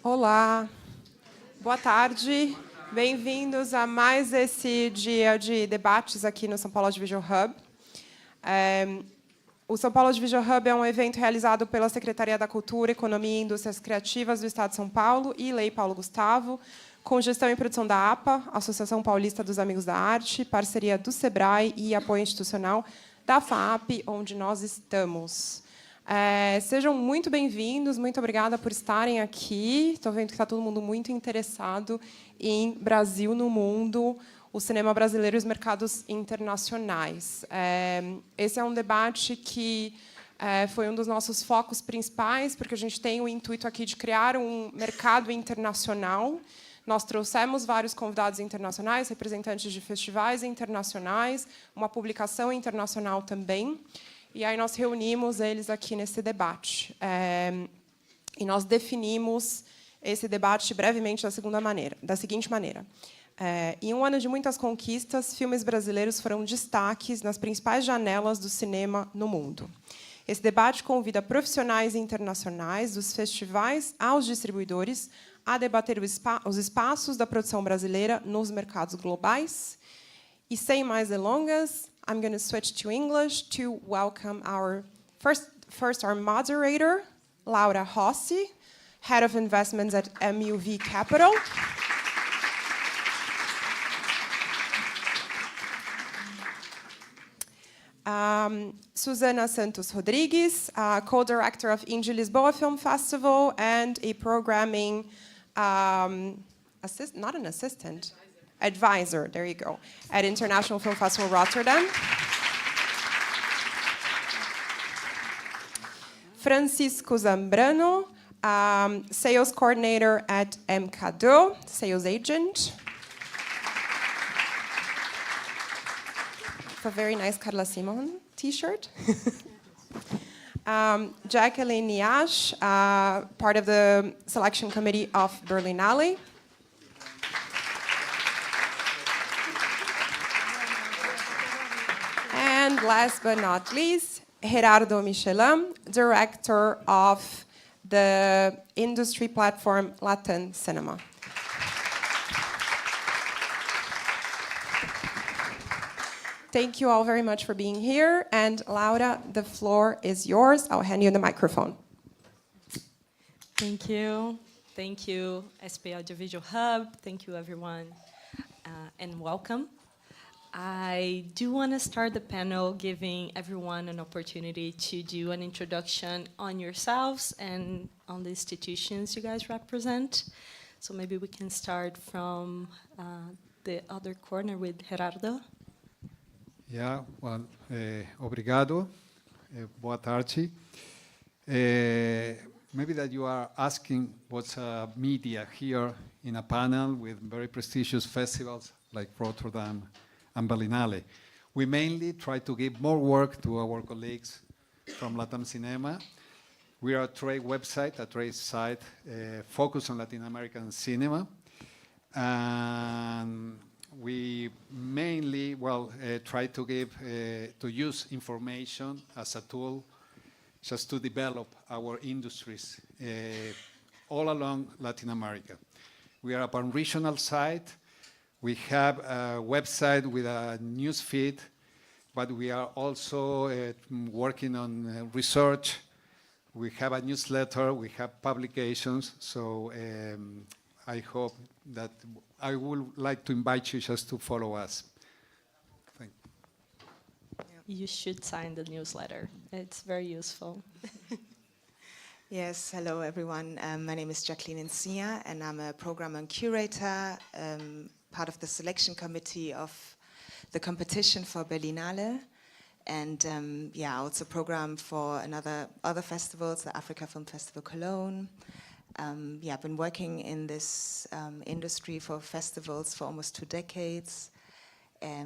Olá, boa tarde, bem-vindos a mais esse dia de debates aqui no São Paulo Audiovisual Hub. O São Paulo Audiovisual Hub é um evento realizado pela Secretaria da Cultura, Economia e Indústrias Criativas do Estado de São Paulo e Lei Paulo Gustavo, com gestão e produção da APA, Associação Paulista dos Amigos da Arte, parceria do SEBRAE e apoio institucional da FAAP, onde nós estamos. Sejam muito bem-vindos, muito obrigada por estarem aqui. Estou vendo que está todo mundo muito interessado em Brasil no mundo, o cinema brasileiro e os mercados internacionais. Esse é um debate que foi um dos nossos focos principais, porque a gente tem o intuito aqui de criar um mercado internacional. Nós trouxemos vários convidados internacionais, representantes de festivais internacionais, uma publicação internacional também. E aí nós reunimos eles aqui nesse debate. E nós definimos esse debate brevemente da seguinte maneira. Em um ano de muitas conquistas, filmes brasileiros foram destaques nas principais janelas do cinema no mundo. Esse debate convida profissionais internacionais, dos festivais aos distribuidores, a debater os espaços da produção brasileira nos mercados globais. E sem mais delongas, I'm going to switch to English to welcome our first our moderator, Laura Rossi, Head of Investments at MUV Capital. Susana Santos Rodrigues, co-director of Indie Lisboa Film Festival and a programming advisor, there you go, at International Film Festival Rotterdam. Francisco Zambrano, sales coordinator at MKDO, sales agent. A very nice Carla Simon t-shirt. Jacqueline Niash, part of the selection committee of Berlinale. And last but not least, Gerardo Michelin, director of the industry platform Latin Cinema. Thank you all very much for being here. And Laura, the floor is yours. I'll hand you the microphone. Thank you. Thank you, SP Audiovisual Hub. Thank you, everyone, and welcome. I do want to start the panel giving everyone an opportunity to do an introduction on yourselves and on the institutions you guys represent. So maybe we can start from the other corner with Gerardo. Yeah, well, obrigado. Boa tarde. Maybe that you are asking what's media here in a panel with very prestigious festivals like Rotterdam and Berlinale. We mainly try to give more work to our colleagues from Latin Cinema. We are a trade website, a trade site focused on Latin American cinema. And we mainly, try to to use information as a tool just to develop our industries all along Latin America. We are a pan-regional site. We have a website with a news feed, but we are also working on research. We have a newsletter, we have publications, so I hope that I would like to invite you just to follow us. Thank you. You should sign the newsletter. It's very useful. Yes, hello everyone. My name is Jacqueline Encia, and I'm a program and curator, part of the selection committee of the competition for Berlinale, and also program for other festivals, the Africa Film Festival Cologne. I've been working in this industry for festivals for almost 2 decades. For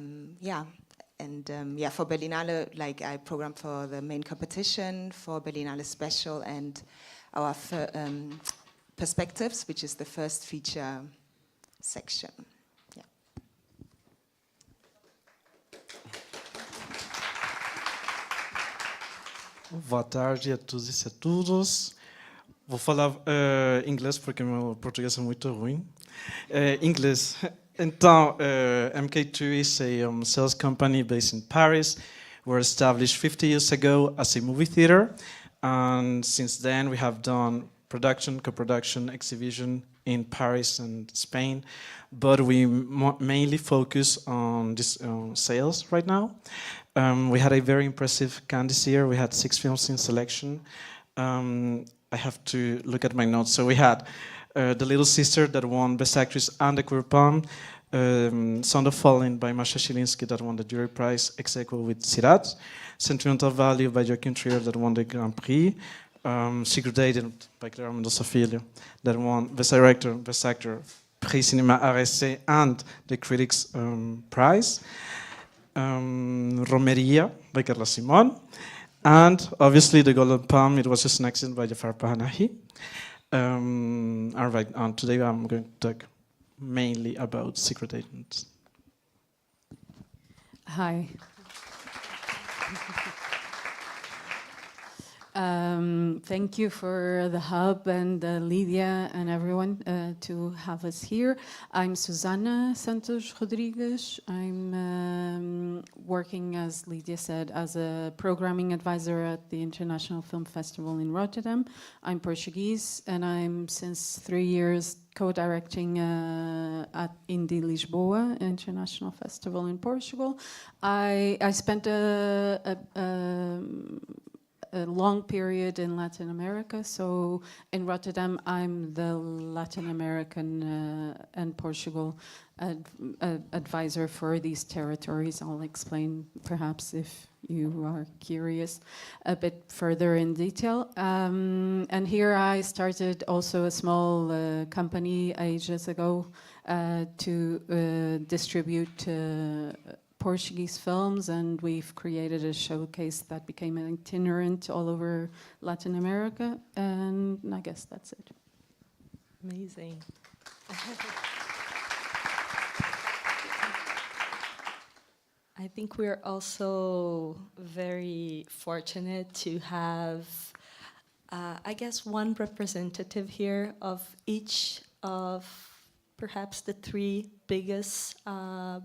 Berlinale, I program for the main competition, for Berlinale Special, and our Perspectives, which is the first feature section. Boa tarde a todos e a todas. Vou falar inglês porque meu português é muito ruim. Inglês. Então, MK2 is a sales company based in Paris. We were established 50 years ago as a movie theater. And since then, we have done production, co-production, exhibition in Paris and Spain. But we mainly focus on this sales right now. We had a very impressive Cannes this year. We had 6 films in selection. I have to look at my notes. So we had The Little Sister that won Best Actress and the Queer Palm, Sound of Falling by Masha Shilinsky that won the Jury Prize, ex aequo with Sirat, Sentimental Value by Joaquin Trier that won the Grand Prix, Secret Agent by Clara Mendoza Filho that won Best Director, Best Actor, Prix Cinéma RSC and the Critics' Prize, Romeria by Carla Simon, and obviously the Golden Palm, it was just an accident by Jafar Pahanahi. All right, today I'm going to talk mainly about Secret Agents. Hi. Thank you for the Hub and Lydia and everyone to have us here. I'm Susana Santos Rodrigues. I'm working, as Lydia said, as a programming advisor at the International Film Festival in Rotterdam. I'm Portuguese, and I'm since 3 years co-directing at Indie Lisboa International Festival in Portugal. I spent a long period in Latin America. So in Rotterdam, I'm the Latin American and Portugal advisor for these territories. I'll explain, perhaps, if you are curious, a bit further in detail. And here I started also a small company ages ago to distribute Portuguese films, and we've created a showcase that became itinerant all over Latin America, and I guess that's it. Amazing. I think we're also very fortunate to have, I guess, one representative here of each of perhaps the 3 biggest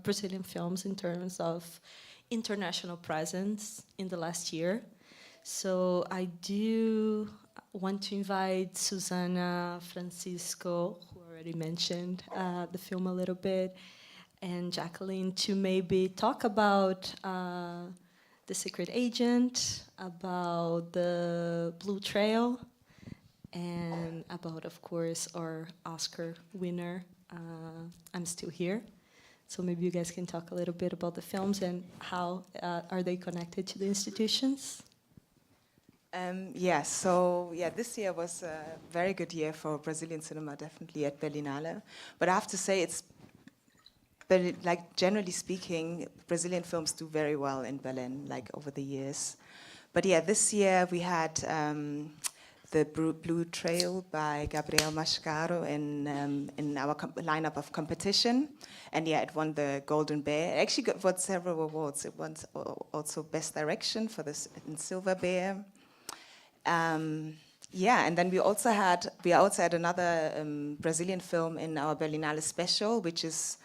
Brazilian films in terms of international presence in the last year. So I do want to invite Susana, Francisco, who already mentioned the film a little bit, and Jacqueline to maybe talk about The Secret Agent, about the Blue Trail, and about, of course, our Oscar winner, I'm Still Here. So maybe you guys can talk a little bit about the films and how are they connected to the institutions? This year was a very good year for Brazilian cinema, definitely at Berlinale. But I have to say, generally speaking, Brazilian films do very well in Berlin, over the years. But yeah, this year we had the Blue Trail by Gabriel Mascaro in our lineup of competition. And yeah, it won the Golden Bear. It actually won several awards. It won also Best Direction for this in Silver Bear. And then we also had another Brazilian film in our Berlinale special, which is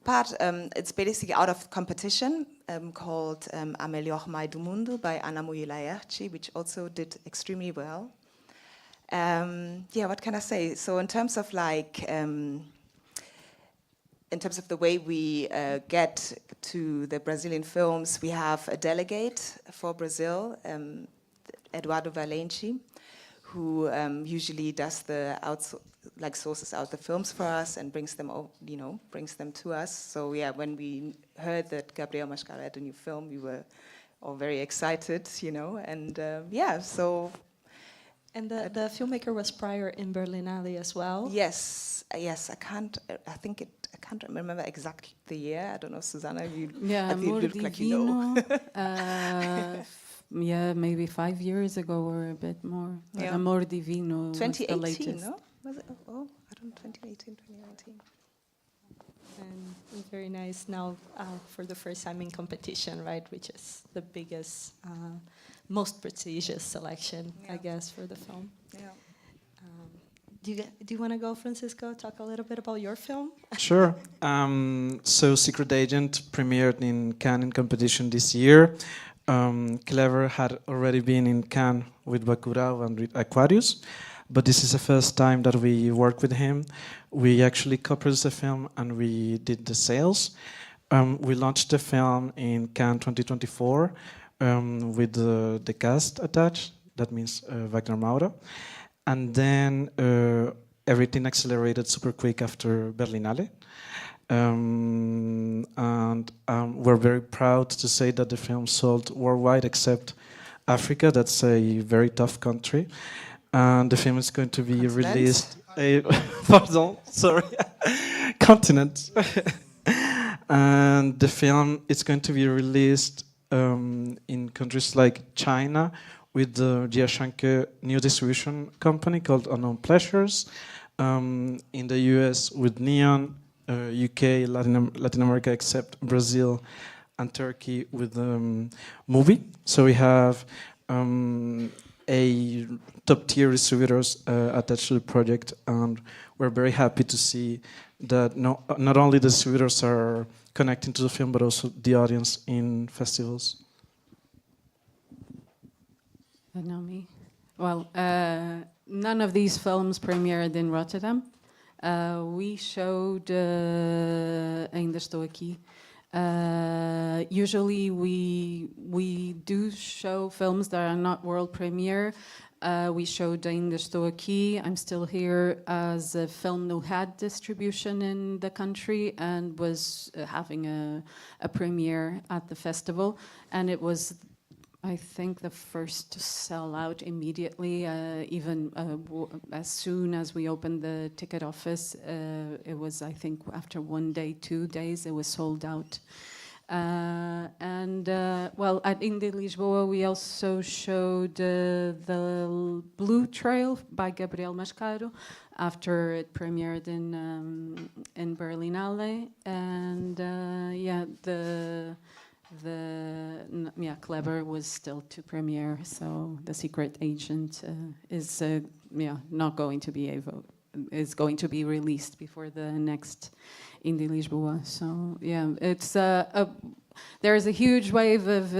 it's basically out of competition, called A Melhor Mãe do Mundo by Ana Mui Laerte, which also did extremely well. What can I say? So in terms of the way we get to the Brazilian films, we have a delegate for Brazil, Eduardo Valente, who usually does sources out the films for us and brings them to us. So yeah, when we heard that Gabriel Mascaro had a new film, we were all very excited, and so. And the filmmaker was prior in Berlinale as well? Yes. I can't remember exactly the year. I don't know, Susanna, you Amor look like you know. Maybe 5 years ago or a bit more. Yeah. Amor Divino 2018, was the latest. no? Was it? Oh, I don't know, 2018, 2019. And very nice now for the first time in competition, right? Which is the biggest, most prestigious selection, I guess, for the film. Yeah. do you want to go, Francisco? Talk a little bit about your film. Sure. So Secret Agent premiered in Cannes competition this year. Clever had already been in Cannes with Bacurau and with Aquarius, but this is the first time that we work with him. We actually co-produced the film and we did the sales. We launched the film in Cannes 2024 with the cast attached. That means Wagner Maura. And then everything accelerated super quick after Berlinale. We're very proud to say that the film sold worldwide except Africa. That's a very tough country. And the film is going to be released... pardon, sorry. Continent. And the film is going to be released in countries like China with the Jiashanke new distribution company called Unknown Pleasures. In the US with Neon, UK, Latin America except Brazil and Turkey with Movie. So we have a top-tier distributors attached to the project, and we're very happy to see that not only the distributors are connecting to the film, but also the audience in festivals. Now me. Well, none of these films premiered in Rotterdam. We showed Ainda Estou Aqui. Usually we do show films that are not world premiere. We showed Ainda Estou Aqui, I'm Still Here, as a film who had distribution in the country and was having a premiere at the festival. And it was, I think, the first to sell out immediately, even as soon as we opened the ticket office. It was, I think, after 1 day, 2 days, it was sold out. Well, at Indie Lisboa, we also showed The Blue Trail by Gabriel Mascaro after it premiered in Berlinale. And Clever was still to premiere, so The Secret Agent is not going to be is going to be released before the next Indie Lisboa. So yeah, it's there's a huge wave of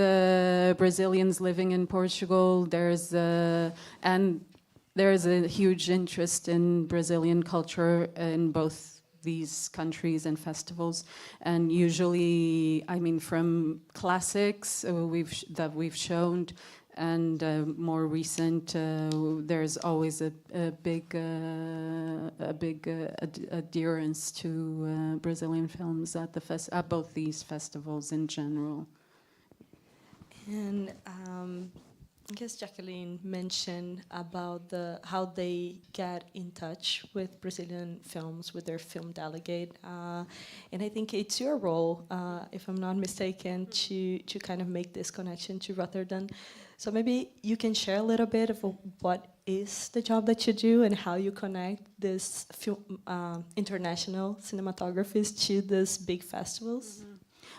Brazilians living in Portugal. There's a huge interest in Brazilian culture in both these countries and festivals, and usually, I mean, from classics that we've shown, and more recent, there's always a big adherence to Brazilian films at at both these festivals in general. And I guess Jacqueline mentioned about how they get in touch with Brazilian films, with their film delegate. And I think it's your role, if I'm not mistaken, to kind of make this connection to Rotterdam. So maybe you can share a little bit of what is the job that you do and how you connect this international cinematographies to these big festivals. Mm-hmm.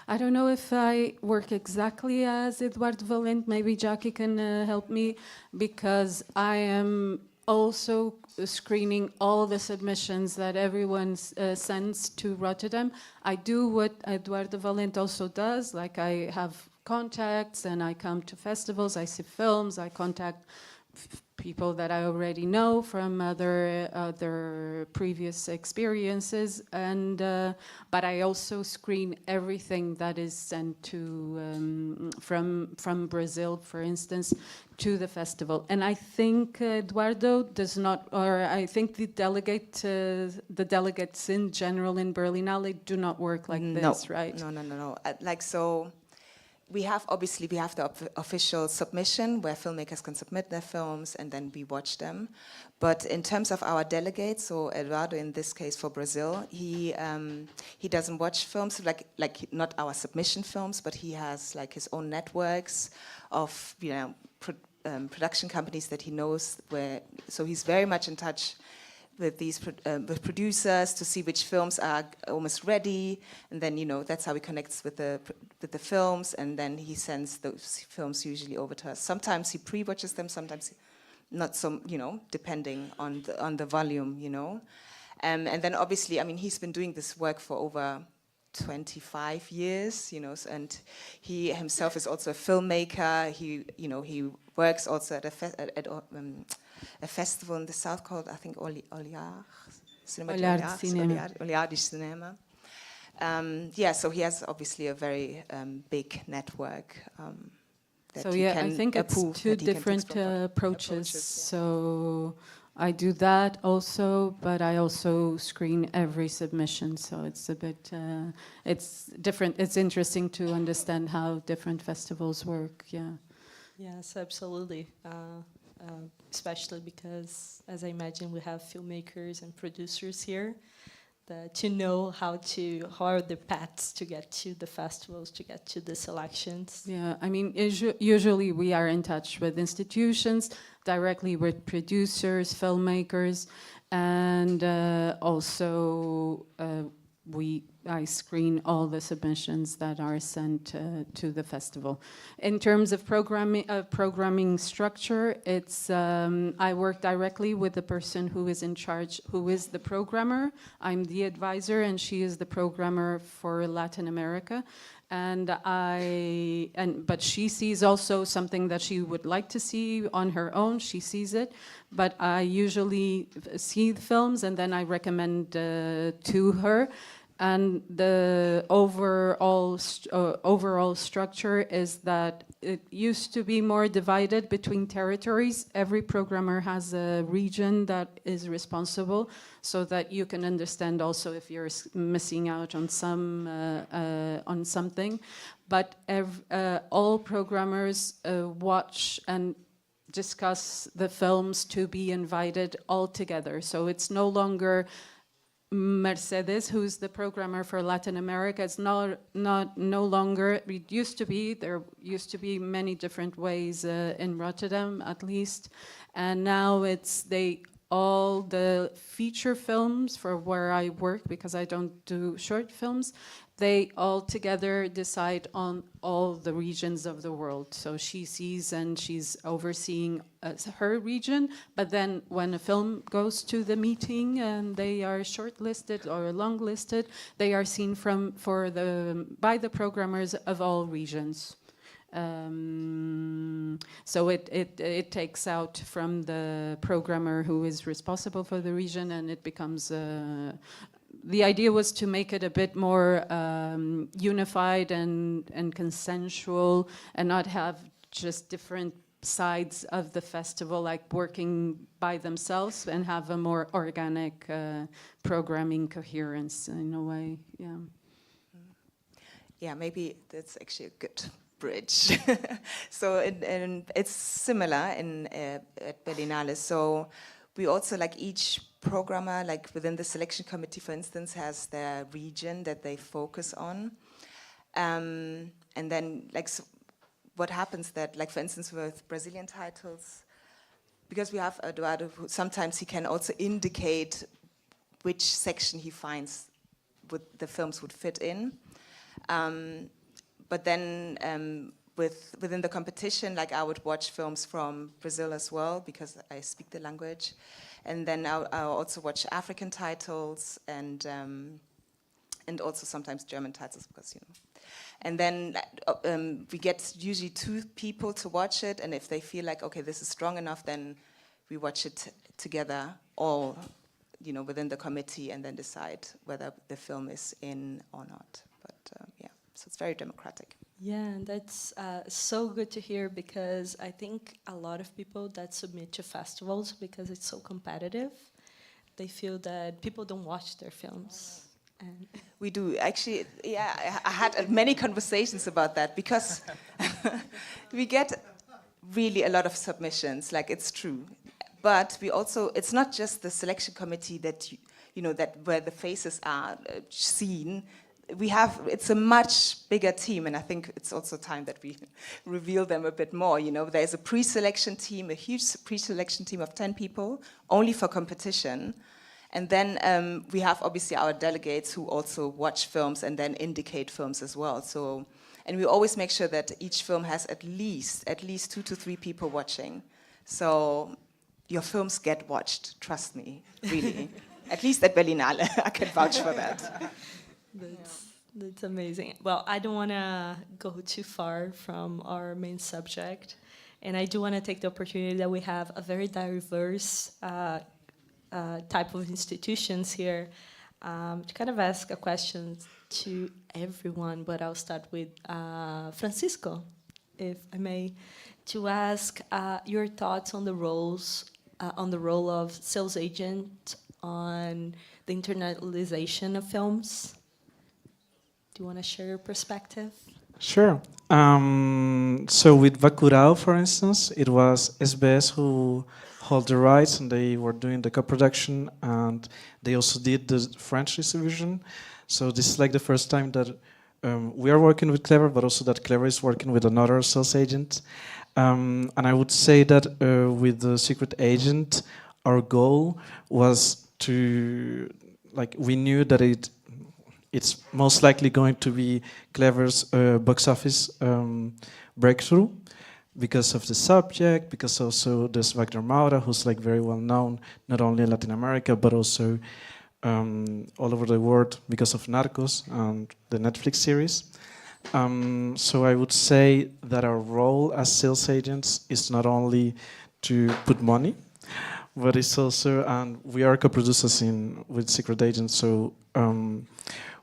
I don't know if I work exactly as Eduardo Valente. Maybe Jackie can help me, because I am also screening all the submissions that everyone sends to Rotterdam. I do what Eduardo Valente also does, like I have contacts and I come to festivals, I see films, I contact people that I already know from other previous experiences, and but I also screen everything that is sent to from Brazil, for instance, to the festival. And I think Eduardo does not, or I think the delegates in general in Berlinale do not work like this, right? No. So. We have the official submission where filmmakers can submit their films and then we watch them. But in terms of our delegates, so Eduardo in this case for Brazil, he doesn't watch films like not our submission films, but he has like his own networks of production companies that he knows so he's very much in touch with these with producers to see which films are almost ready, and then that's how he connects with the films, and then he sends those films usually over to us. Sometimes he pre-watches them, sometimes not so, depending on the volume, And then obviously, I mean, he's been doing this work for over 25 years, and he himself is also a filmmaker. He works also at a festival in the south called, I think, Oliardi Cinema. So he has obviously a very big network. So yeah, I think it's two different approaches. So I do that also, but I also screen every submission. So it's a bit, it's different. It's interesting to understand how different festivals work. Yeah. Yes, absolutely. Especially because, as I imagine, we have filmmakers and producers here. To know how are the paths to get to the festivals, to get to the selections. Yeah, I mean, usually we are in touch with institutions, directly with producers, filmmakers, and also I screen all the submissions that are sent to the festival. In terms of programming structure, it's I work directly with the person who is in charge, who is the programmer. I'm the advisor, and she is the programmer for Latin America. But she sees also something that she would like to see on her own. She sees it, but I usually see the films and then I recommend to her. And the overall structure is that it used to be more divided between territories. Every programmer has a region that is responsible, so that you can understand also if you're missing out on something. But all programmers watch and discuss the films to be invited all together. So it's no longer Mercedes, who's the programmer for Latin America. It's no longer. It used to be. There used to be many different ways in Rotterdam, at least, and now it's all the feature films for where I work, because I don't do short films. They all together decide on all the regions of the world. So she sees and she's overseeing her region, but then when a film goes to the meeting and they are shortlisted or longlisted, they are seen by the programmers of all regions. So it takes out from the programmer who is responsible for the region, and it becomes the idea was to make it a bit more unified and consensual, and not have just different sides of the festival like working by themselves, and have a more organic programming coherence in a way. Yeah, maybe that's actually a good bridge. So it's similar at Berlinale. So we also, like, each programmer, like within the selection committee, for instance, has their region that they focus on. And then, like, so what happens that, like, for instance, with Brazilian titles, because we have Eduardo, who sometimes he can also indicate which section he finds the films would fit in. But then within the competition, like, I would watch films from Brazil as well, because I speak the language. And then I'll also watch African titles and also sometimes German titles, because, And then we get usually 2 people to watch it, and if they feel like, okay, this is strong enough, then we watch it together, all, within the committee, and then decide whether the film is in or not. But so it's very democratic. Yeah, and that's so good to hear, because I think a lot of people that submit to festivals, because it's so competitive, they feel that people don't watch their films. And we do. Actually, yeah, I had many conversations about that, because we get really a lot of submissions, like, it's true. But we also, it's not just the selection committee that, that where the faces are seen. It's a much bigger team, and I think it's also time that we reveal them a bit more. There's a pre-selection team, a huge pre-selection team of 10 people, only for competition. And then we have obviously our delegates who also watch films and then indicate films as well. So, and we always make sure that each film has at least 2 to 3 people watching. So your films get watched, trust me, really. At least at Berlinale, I can vouch for that. That's amazing. Well, I don't want to go too far from our main subject, and I do want to take the opportunity that we have a very diverse type of institutions here to kind of ask a question to everyone, but I'll start with Francisco, if I may, to ask your thoughts on the role of sales agent on the internationalization of films. Do you want to share your perspective? Sure. So with Bacurau, for instance, it was SBS who held the rights, and they were doing the co-production, and they also did the French distribution. So this is like the first time that we are working with Clever, but also that Clever is working with another sales agent. And I would say that with the secret agent, our goal was to, like, we knew that it's most likely going to be Clever's box office breakthrough because of the subject, because also there's Wagner Maura, who's like very well known, not only in Latin America, but also all over the world because of Narcos and the Netflix series. So I would say that our role as sales agents is not only to put money, but it's also, and we are co-producers with Secret Agents, so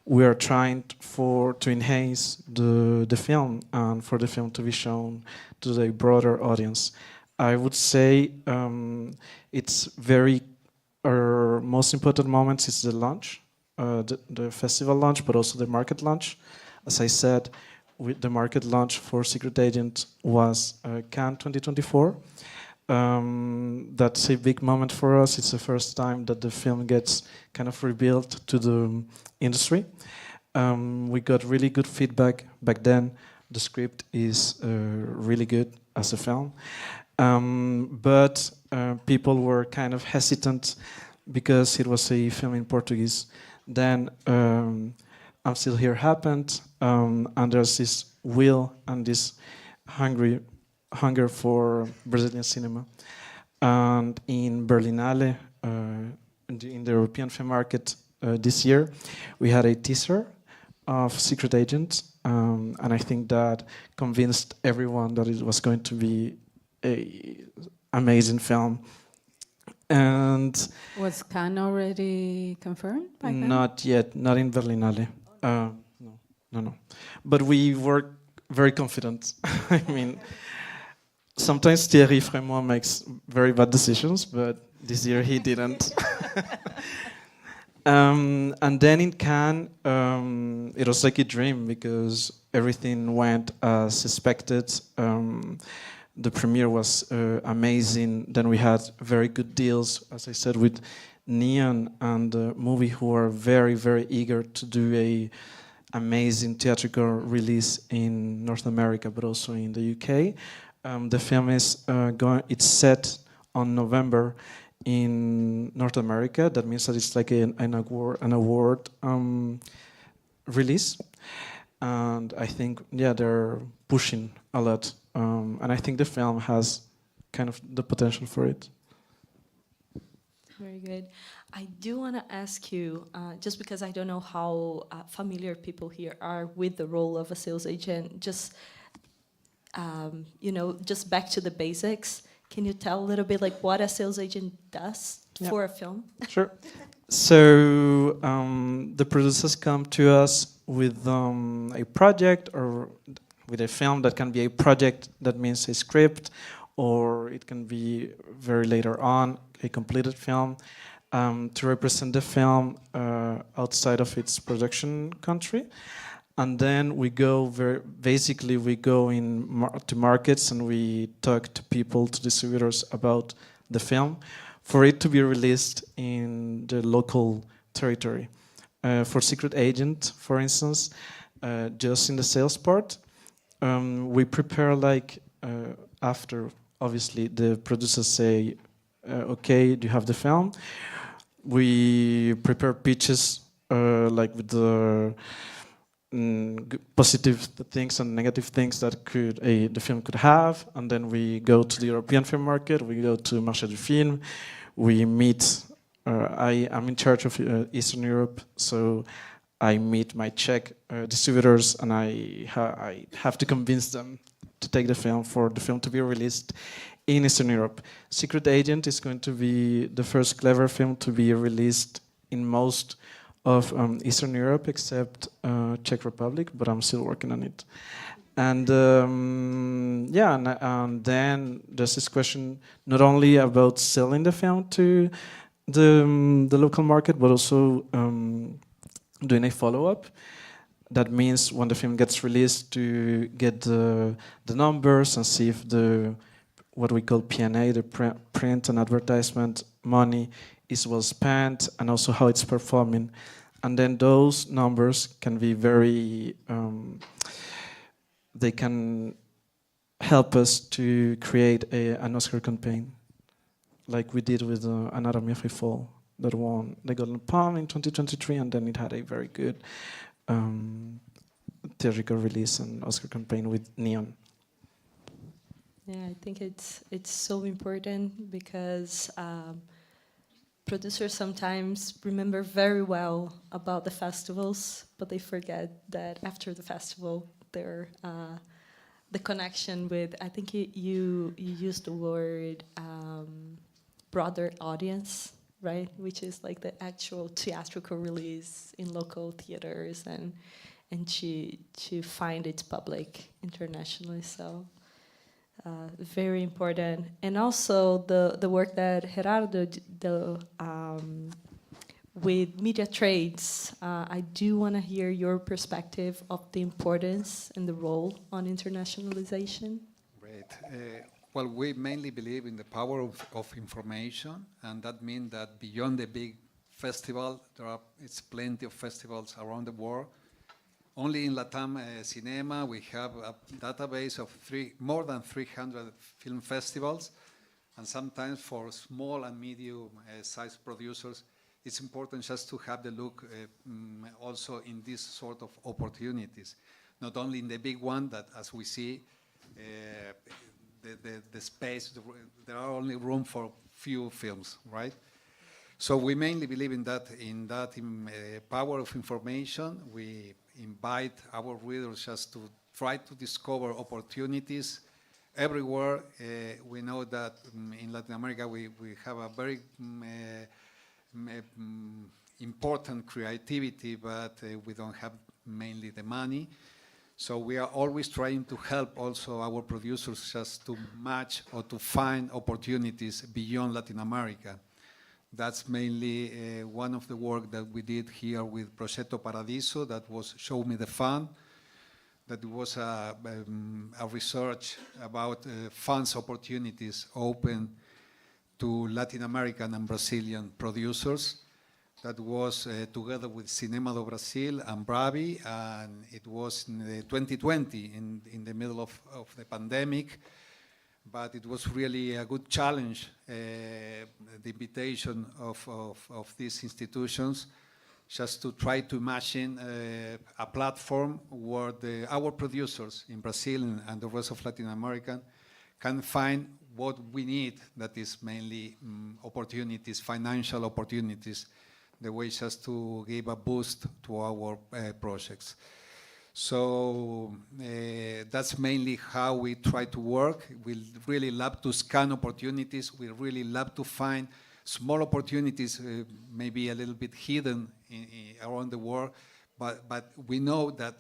we are trying to enhance the film and for the film to be shown to the broader audience. I would say it's very, our most important moments is the launch, the festival launch, but also the market launch. As I said, with the market launch for Secret Agent was Cannes 2024. That's a big moment for us. It's the first time that the film gets kind of rebuilt to the industry. We got really good feedback back then. The script is really good as a film. But people were kind of hesitant because it was a film in Portuguese. Then I'm Still Here happened, and there's this will and this hunger for Brazilian cinema. And in Berlinale, in the European film market this year, we had a teaser of Secret Agent, and I think that convinced everyone that it was going to be an amazing film. And was Cannes already confirmed by then? Not yet, not in Berlinale. No. But we were very confident. I mean, sometimes Thierry Frémaux makes very bad decisions, but this year he didn't. And then in Cannes, it was like a dream because everything went as expected. The premiere was amazing. Then we had very good deals, as I said, with Neon and the movie, who are very, very eager to do a amazing theatrical release in North America, but also in the UK. The film is it's set on November in North America. That means that it's like an award release. And I think, yeah, they're pushing a lot. And I think the film has kind of the potential for it. Very good. I do want to ask you, just because I don't know how familiar people here are with the role of a sales agent, just just back to the basics. Can you tell a little bit like what a sales agent does for a film? Sure. So the producers come to us with a project or with a film. That can be a project, that means a script, or it can be very later on a completed film, to represent the film outside of its production country. And then we go we go to markets and we talk to people, to distributors about the film for it to be released in the local territory. For Secret Agent, for instance, just in the sales part, we prepare after, obviously, the producers say, okay, do you have the film? We prepare pitches with the positive things and negative things that the film could have, and then we go to the European film market, we go to Marché du Film, we meet, I am in charge of Eastern Europe, so I meet my Czech distributors, and I have to convince them to take the film, for the film to be released in Eastern Europe. Secret Agent is going to be the first clever film to be released in most of Eastern Europe, except Czech Republic, but I'm still working on it. And and then there's this question not only about selling the film to the local market, but also doing a follow-up. That means when the film gets released, to get the numbers and see if what we call P&A, the print and advertisement money, is well spent, and also how it's performing. And then those numbers can be very, they can help us to create an Oscar campaign, like we did with Anatomy of a Fall, that won the Golden Palm in 2023, and then it had a very good theatrical release and Oscar campaign with Neon. Yeah, I think it's so important, because producers sometimes remember very well about the festivals, but they forget that after the festival, the connection with, I think you used the word broader audience, right? Which is like the actual theatrical release in local theaters, and to find its public internationally. So very important. And also the work that Gerardo with media trades, I do want to hear your perspective of the importance and the role on internationalization. Great. Well, we mainly believe in the power of information, and that means that beyond the big festival, it's plenty of festivals around the world. Only in Latam Cinema, we have a database of more than 300 film festivals, and sometimes for small and medium-sized producers, it's important just to have the look also in this sort of opportunities. Not only in the big one that, as we see, the space, there are only room for few films, right? So we mainly believe in that power of information. We invite our readers just to try to discover opportunities everywhere. We know that in Latin America we have a very important creativity, but we don't have mainly the money. So we are always trying to help also our producers just to match or to find opportunities beyond Latin America. That's mainly one of the work that we did here with Progetto Paradiso, that was Show Me the Fund. That was a research about funds opportunities open to Latin American and Brazilian producers. That was together with Cinema do Brasil and Bravi, and it was in 2020, in the middle of the pandemic. But it was really a good challenge, the invitation of these institutions, just to try to imagine a platform where our producers in Brazil and the rest of Latin America can find what we need, that is mainly opportunities, financial opportunities, the way just to give a boost to our projects. So that's mainly how we try to work. We really love to scan opportunities. We really love to find small opportunities, maybe a little bit hidden around the world. But we know that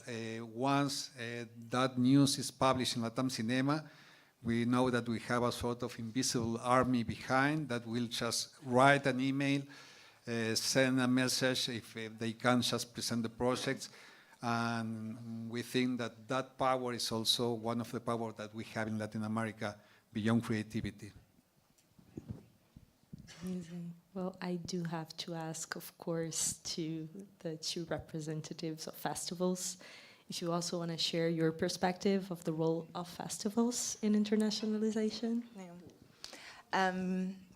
once that news is published in Latam Cinema, we know that we have a sort of invisible army behind that will just write an email, send a message if they can just present the projects. And we think that that power is also one of the power that we have in Latin America beyond creativity. Amazing. Well, I do have to ask, of course, to the two representatives of festivals, if you also want to share your perspective of the role of festivals in internationalization. Yeah.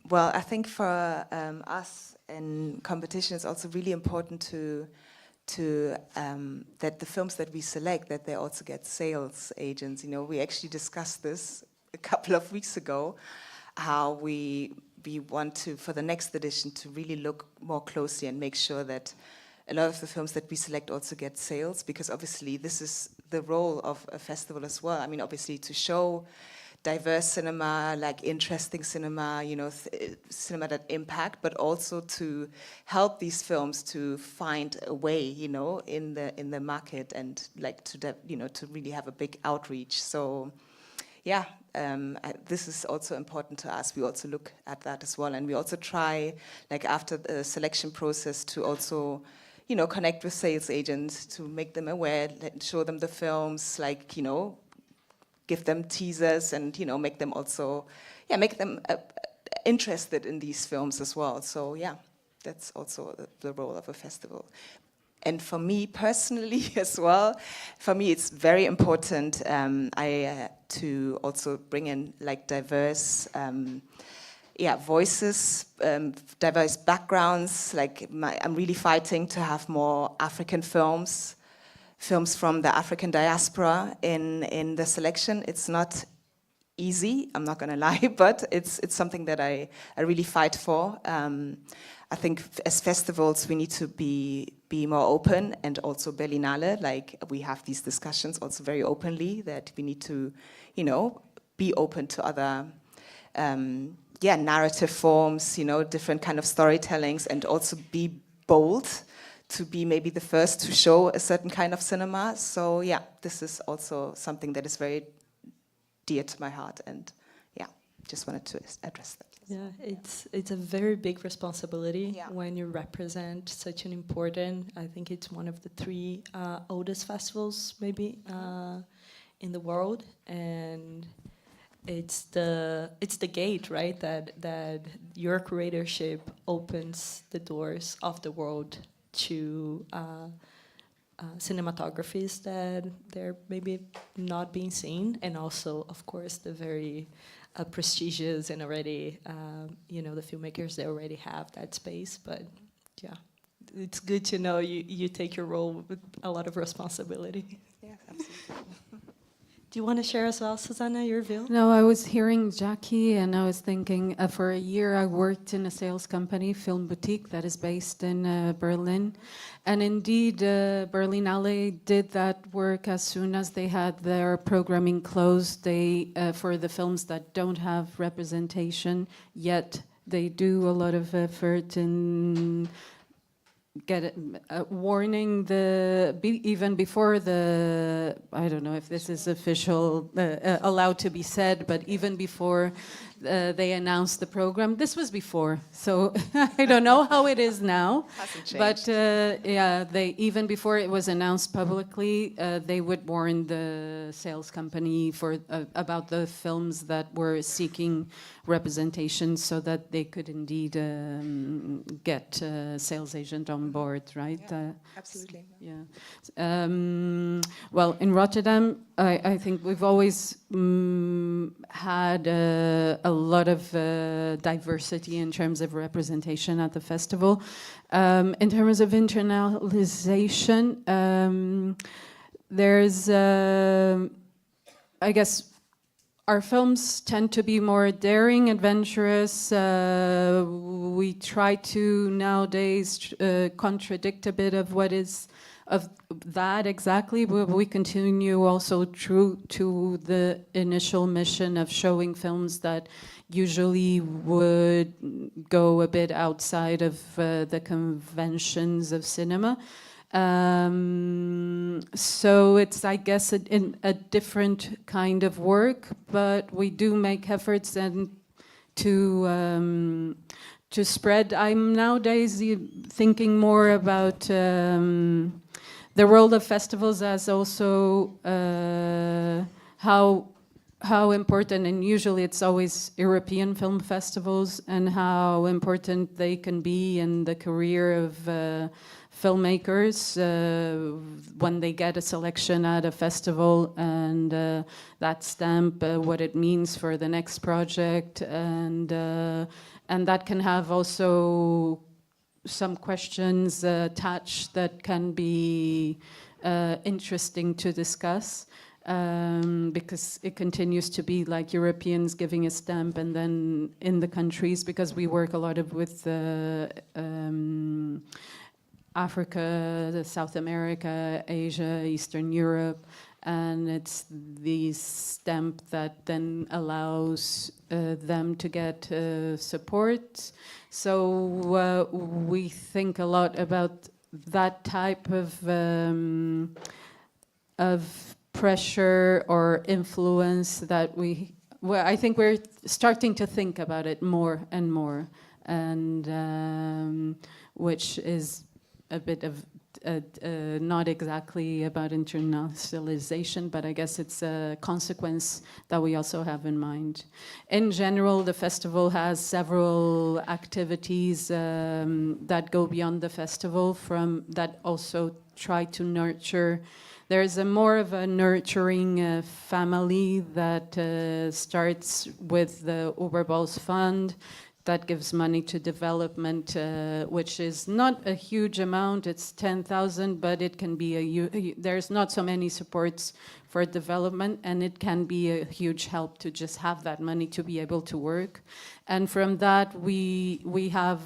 Well, I think for us in competition, it's also really important to that the films that we select, that they also get sales agents. You know, we actually discussed this a couple of weeks ago, how we want to, for the next edition, to really look more closely and make sure that a lot of the films that we select also get sales, because obviously this is the role of a festival as well. I mean, obviously to show diverse cinema, like interesting cinema, you know, cinema that impact, but also to help these films to find a way, you know, in the market, and like to really have a big outreach. So, yeah, this is also important to us. We also look at that as well, and we also try, like after the selection process, to also, you know, connect with sales agents to make them aware, show them the films, like, you know, give them teasers, and, you know, make them also, make them interested in these films as well. So yeah, that's also the role of a festival. And for me personally as well, for me it's very important to also bring in like diverse voices, diverse backgrounds. Like I'm really fighting to have more African films from the African diaspora in the selection. It's not easy, I'm not gonna lie, but it's something that I really fight for. I think as festivals we need to be more open, and also Berlinale, like we have these discussions also very openly, that we need to, you know, be open to other narrative forms, you know, different kind of storytellings, and also be bold to be maybe the first to show a certain kind of cinema. So yeah, this is also something that is very dear to my heart, and yeah, just wanted to address that. Yeah, it's a very big responsibility Yeah. when you represent such an important, I think it's one of the 3 oldest festivals maybe in the world, and it's the gate, right, that your curatorship opens the doors of the world to cinematographies that they're maybe not being seen, and also, of course, the very prestigious and already, you know, the filmmakers, they already have that space. But yeah, it's good to know you take your role with a lot of responsibility. Yeah, absolutely. Do you want to share as well, Susanna, your view? No, I was hearing Jackie, and I was thinking, for a year I worked in a sales company, Film Boutique, that is based in Berlin. And indeed, Berlinale did that work as soon as they had their programming closed. They, for the films that don't have representation yet, they do a lot of effort in warning even before the, I don't know if this is official, allowed to be said, but even before they announced the program. This was before, so I don't know how it is now. Hasn't changed. But yeah, they, even before it was announced publicly, they would warn the sales company about the films that were seeking representation, so that they could indeed get a sales agent on board, right? Yeah, absolutely. Yeah. Well, in Rotterdam, I think we've always had a lot of diversity in terms of representation at the festival. In terms of internationalization, there's, I guess, our films tend to be more daring, adventurous. We try to nowadays contradict a bit of what is of that exactly, but we continue also true to the initial mission of showing films that usually would go a bit outside of the conventions of cinema. So it's, I guess, a different kind of work, but we do make efforts and to spread. I'm nowadays thinking more about the role of festivals as also how important, and usually it's always European film festivals, and how important they can be in the career of filmmakers when they get a selection at a festival, and that stamp, what it means for the next project, and that can have also some questions attached that can be interesting to discuss. Because it continues to be like Europeans giving a stamp, and then in the countries, because we work a lot with Africa, South America, Asia, Eastern Europe, and it's the stamp that then allows them to get support. So we think a lot about that type of pressure or influence that I think we're starting to think about it more and more, and which is a bit of not exactly about internationalization, but I guess it's a consequence that we also have in mind. In general, the festival has several activities that go beyond the festival, that also try to nurture. There's more of a nurturing family that starts with the Oberbals Fund, that gives money to development, which is not a huge amount. It's 10,000, but it can be there's not so many supports for development, and it can be a huge help to just have that money to be able to work. And from that, we have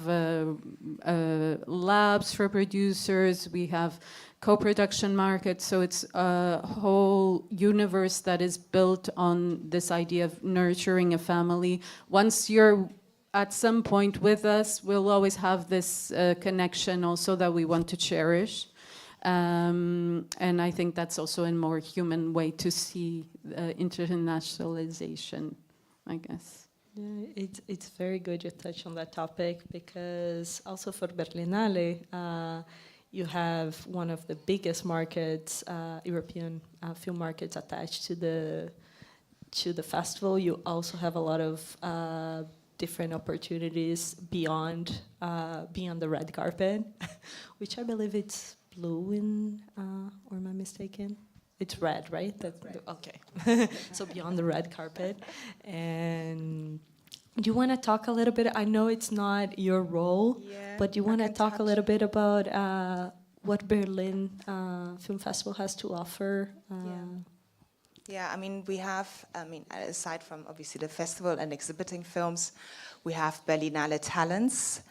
labs for producers. We have co-production markets. So it's a whole universe that is built on this idea of nurturing a family. Once you're at some point with us, we'll always have this connection also that we want to cherish. And I think that's also a more human way to see internationalization, I guess. Yeah, it's very good you touch on that topic, because also for Berlinale, you have one of the biggest markets, European film markets, attached to the festival. You also have a lot of different opportunities beyond the red carpet, which I believe it's blue in, or am I mistaken? It's red, right? That's red. Okay. So beyond the red carpet. And do you want to talk a little bit? I know it's not your role, but do you want to talk a little bit about what Berlin Film Festival has to offer? Yeah, I mean, aside from obviously the festival and exhibiting films, we have Berlinale Talents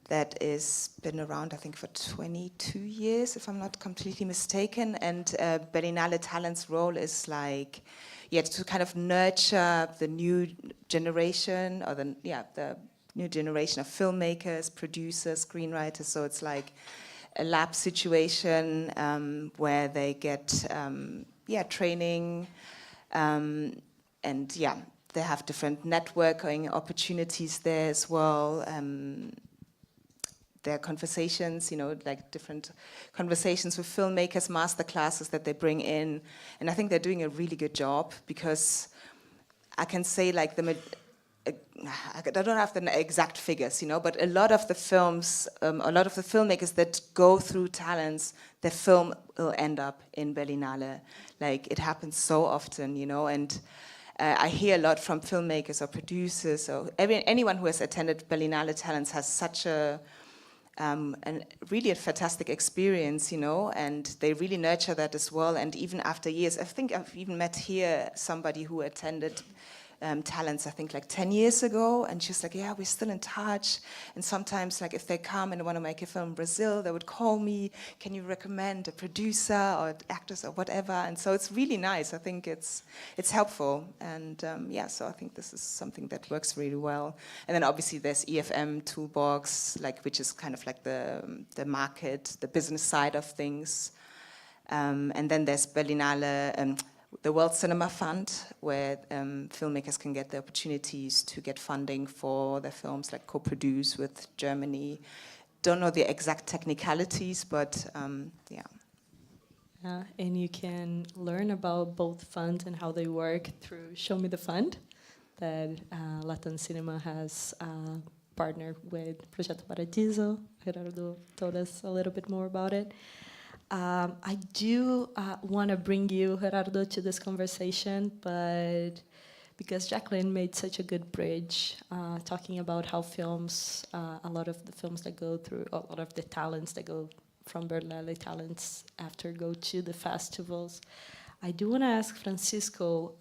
that is been around, I think, for 22 years, if I'm not completely mistaken. And Berlinale Talents' role is like, to kind of nurture the new generation, or the new generation of filmmakers, producers, screenwriters. So it's like a lab situation where they get training, and they have different networking opportunities there as well. There are conversations, like different conversations with filmmakers, master classes that they bring in, and I think they're doing a really good job, because I can say like I don't have the exact figures, but a lot of the films, a lot of the filmmakers that go through Talents, their film will end up in Berlinale. Like, it happens so often, and I hear a lot from filmmakers or producers, or anyone who has attended Berlinale Talents has such really a fantastic experience, and they really nurture that as well. And even after years, I think I've even met here somebody who attended Talents, I think like 10 years ago, and she's like, yeah, we're still in touch. And sometimes, like, if they come and want to make a film in Brazil, they would call me, can you recommend a producer or actors or whatever? And so it's really nice. I think it's helpful. And so I think this is something that works really well. And then obviously there's EFM Toolbox, which is kind of like the market, the business side of things. And then there's Berlinale, the World Cinema Fund, where filmmakers can get the opportunities to get funding for their films, like co-produce with Germany. Don't know the exact technicalities, but Yeah, and you can learn about both funds and how they work through Show Me the Fund, that Latin Cinema has partnered with Projeto Paradiso. Gerardo told us a little bit more about it. I do want to bring you, Gerardo, to this conversation, but because Jacqueline made such a good bridge, talking about how films, a lot of the films that go through, a lot of the talents that go from Berlinale talents after go to the festivals. I do want to ask Francisco,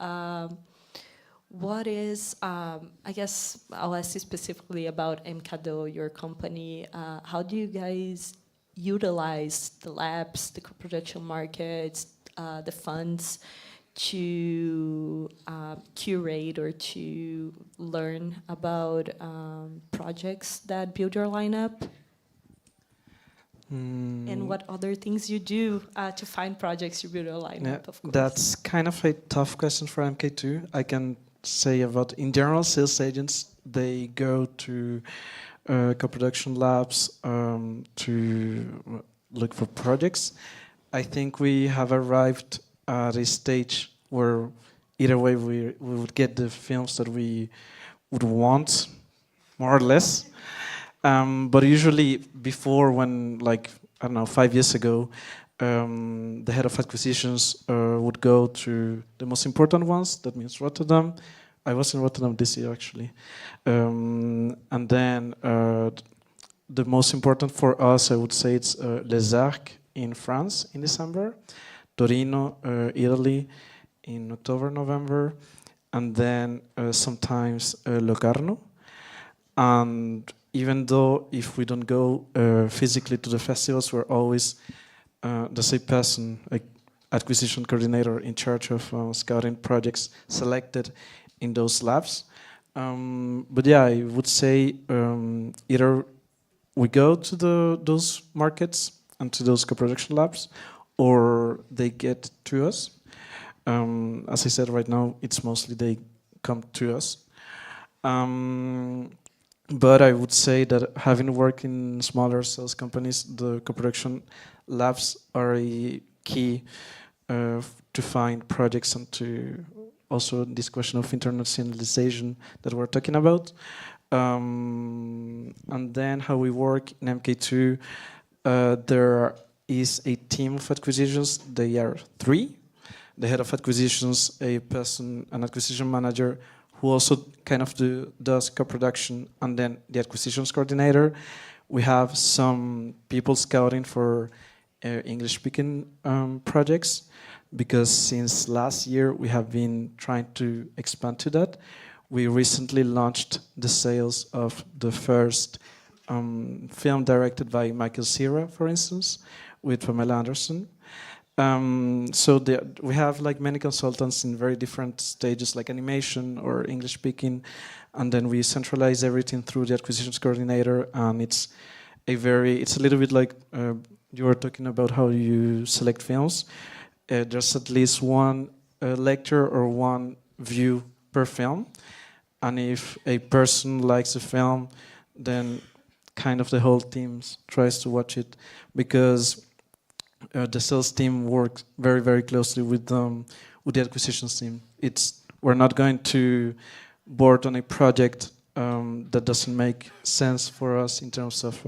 what is, I guess I'll ask you specifically about MCADO, your company. How do you guys utilize the labs, the co-production markets, the funds to curate or to learn about projects that build your lineup? And what other things you do to find projects you build your lineup, of course? That's kind of a tough question for MK2. I can say about, in general, sales agents, they go to co-production labs to look for projects. I think we have arrived at a stage where either way we would get the films that we would want, more or less. But usually before, when, like, I don't know, 5 years ago, the head of acquisitions would go to the most important ones, that means Rotterdam. I was in Rotterdam this year, actually. And then the most important for us, I would say, it's Les Arcs in France in December, Torino, Italy in October, November, and then sometimes Locarno. And even though if we don't go physically to the festivals, we're always the same person, like acquisition coordinator in charge of scouting projects selected in those labs. But yeah, I would say either we go to those markets and to those co-production labs, or they get to us. As I said, right now, it's mostly they come to us. But I would say that having worked in smaller sales companies, the co-production labs are a key to find projects and to also this question of internationalization that we're talking about. And then how we work in MK2, there is a team of acquisitions. They are 3. The head of acquisitions, an acquisition manager, who also kind of does co-production, and then the acquisitions coordinator. We have some people scouting for English-speaking projects, because since last year we have been trying to expand to that. We recently launched the sales of the first film directed by Michael Cera, for instance, with Pamela Anderson. So we have like many consultants in very different stages, like animation or English speaking, and then we centralize everything through the acquisitions coordinator. And it's a little bit like you were talking about how you select films. There's at least one lecture or one view per film, and if a person likes a film, then kind of the whole team tries to watch it, because the sales team works very, very closely with the acquisitions team. We're not going to board on a project that doesn't make sense for us in terms of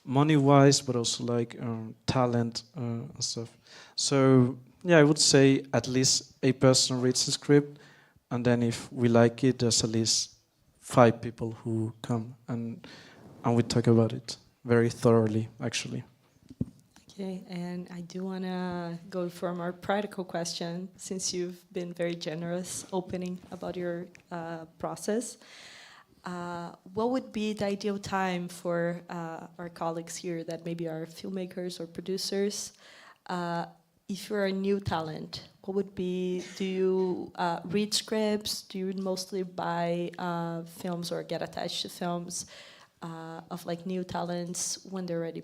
money-wise, but also like talent and stuff. So yeah, I would say at least a person reads the script, and then if we like it, there's at least 5 people who come and we talk about it very thoroughly, actually. Okay, and I do want to go for a more practical question, since you've been very generous opening about your process. What would be the ideal time for our colleagues here that maybe are filmmakers or producers? If you're a new talent, what would be, do you read scripts? Do you mostly buy films or get attached to films of like new talents when they're already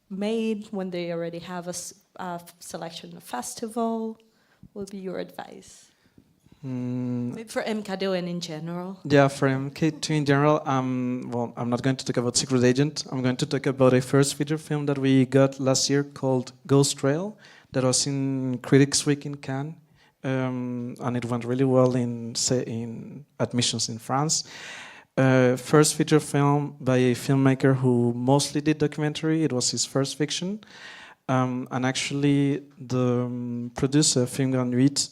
made, when they already have a selection of festival? What would be your advice? Maybe for MCADO and in general. Yeah, for MK2 in general, well, I'm not going to talk about Secret Agent. I'm going to talk about a first feature film that we got last year called Ghost Trail, that was in Critics Week in Cannes, and it went really well in admissions in France. First feature film by a filmmaker who mostly did documentary. It was his first fiction. And actually, the producer, Film Grand Nuit,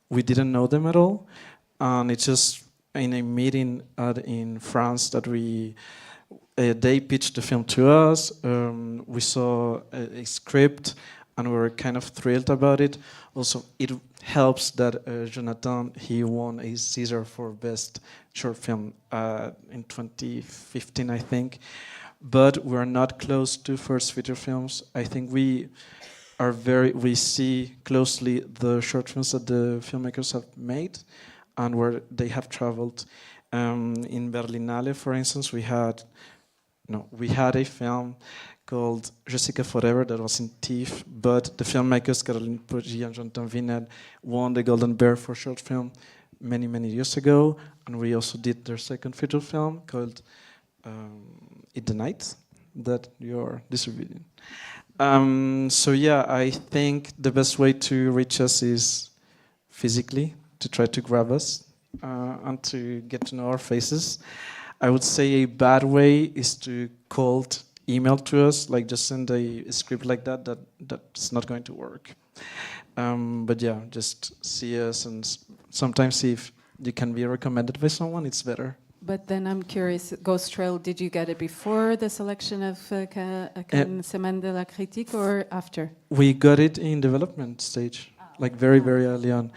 we didn't know them at all. and it's just in a meeting in France that they pitched the film to us. We saw a script, and we were kind of thrilled about it. Also, it helps that Jonathan, he won a Caesar for Best Short Film in 2015, I think. But we're not close to first feature films. I think we see closely the short films that the filmmakers have made and where they have traveled. In Berlinale, for instance, we had a film called Jessica Forever that was in TIFF, but the filmmakers Caroline Poggi and Jonathan Vinel won the Golden Bear for short film many, many years ago, and we also did their second feature film called It the Night that you're distributing. So yeah, I think the best way to reach us is physically, to try to grab us and to get to know our faces. I would say a bad way is to cold email to us, like just send a script like that's not going to work. But yeah, just see us, and sometimes see if you can be recommended by someone, it's better. But then I'm curious, Ghost Trail, did you get it before the selection of Semaine de la Critique or after? We got it in development stage, like very, very early on.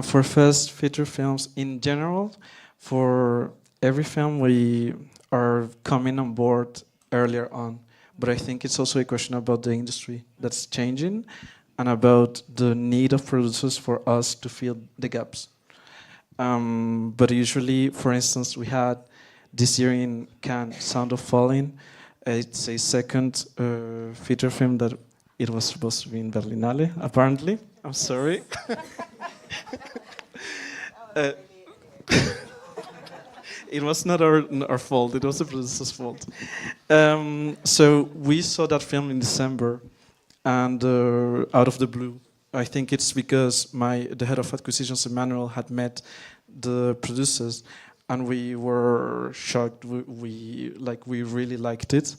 For first feature films in general, for every film we are coming on board earlier on. But I think it's also a question about the industry that's changing and about the need of producers for us to fill the gaps. But usually, for instance, we had this year in Cannes, Sound of Falling. It's a second feature film that it was supposed to be in Berlinale, apparently. I'm sorry. It was not our fault, it was the producer's fault. So we saw that film in December, and out of the blue. I think it's because the head of acquisitions, Emmanuel, had met the producers, and we were shocked. We really liked it,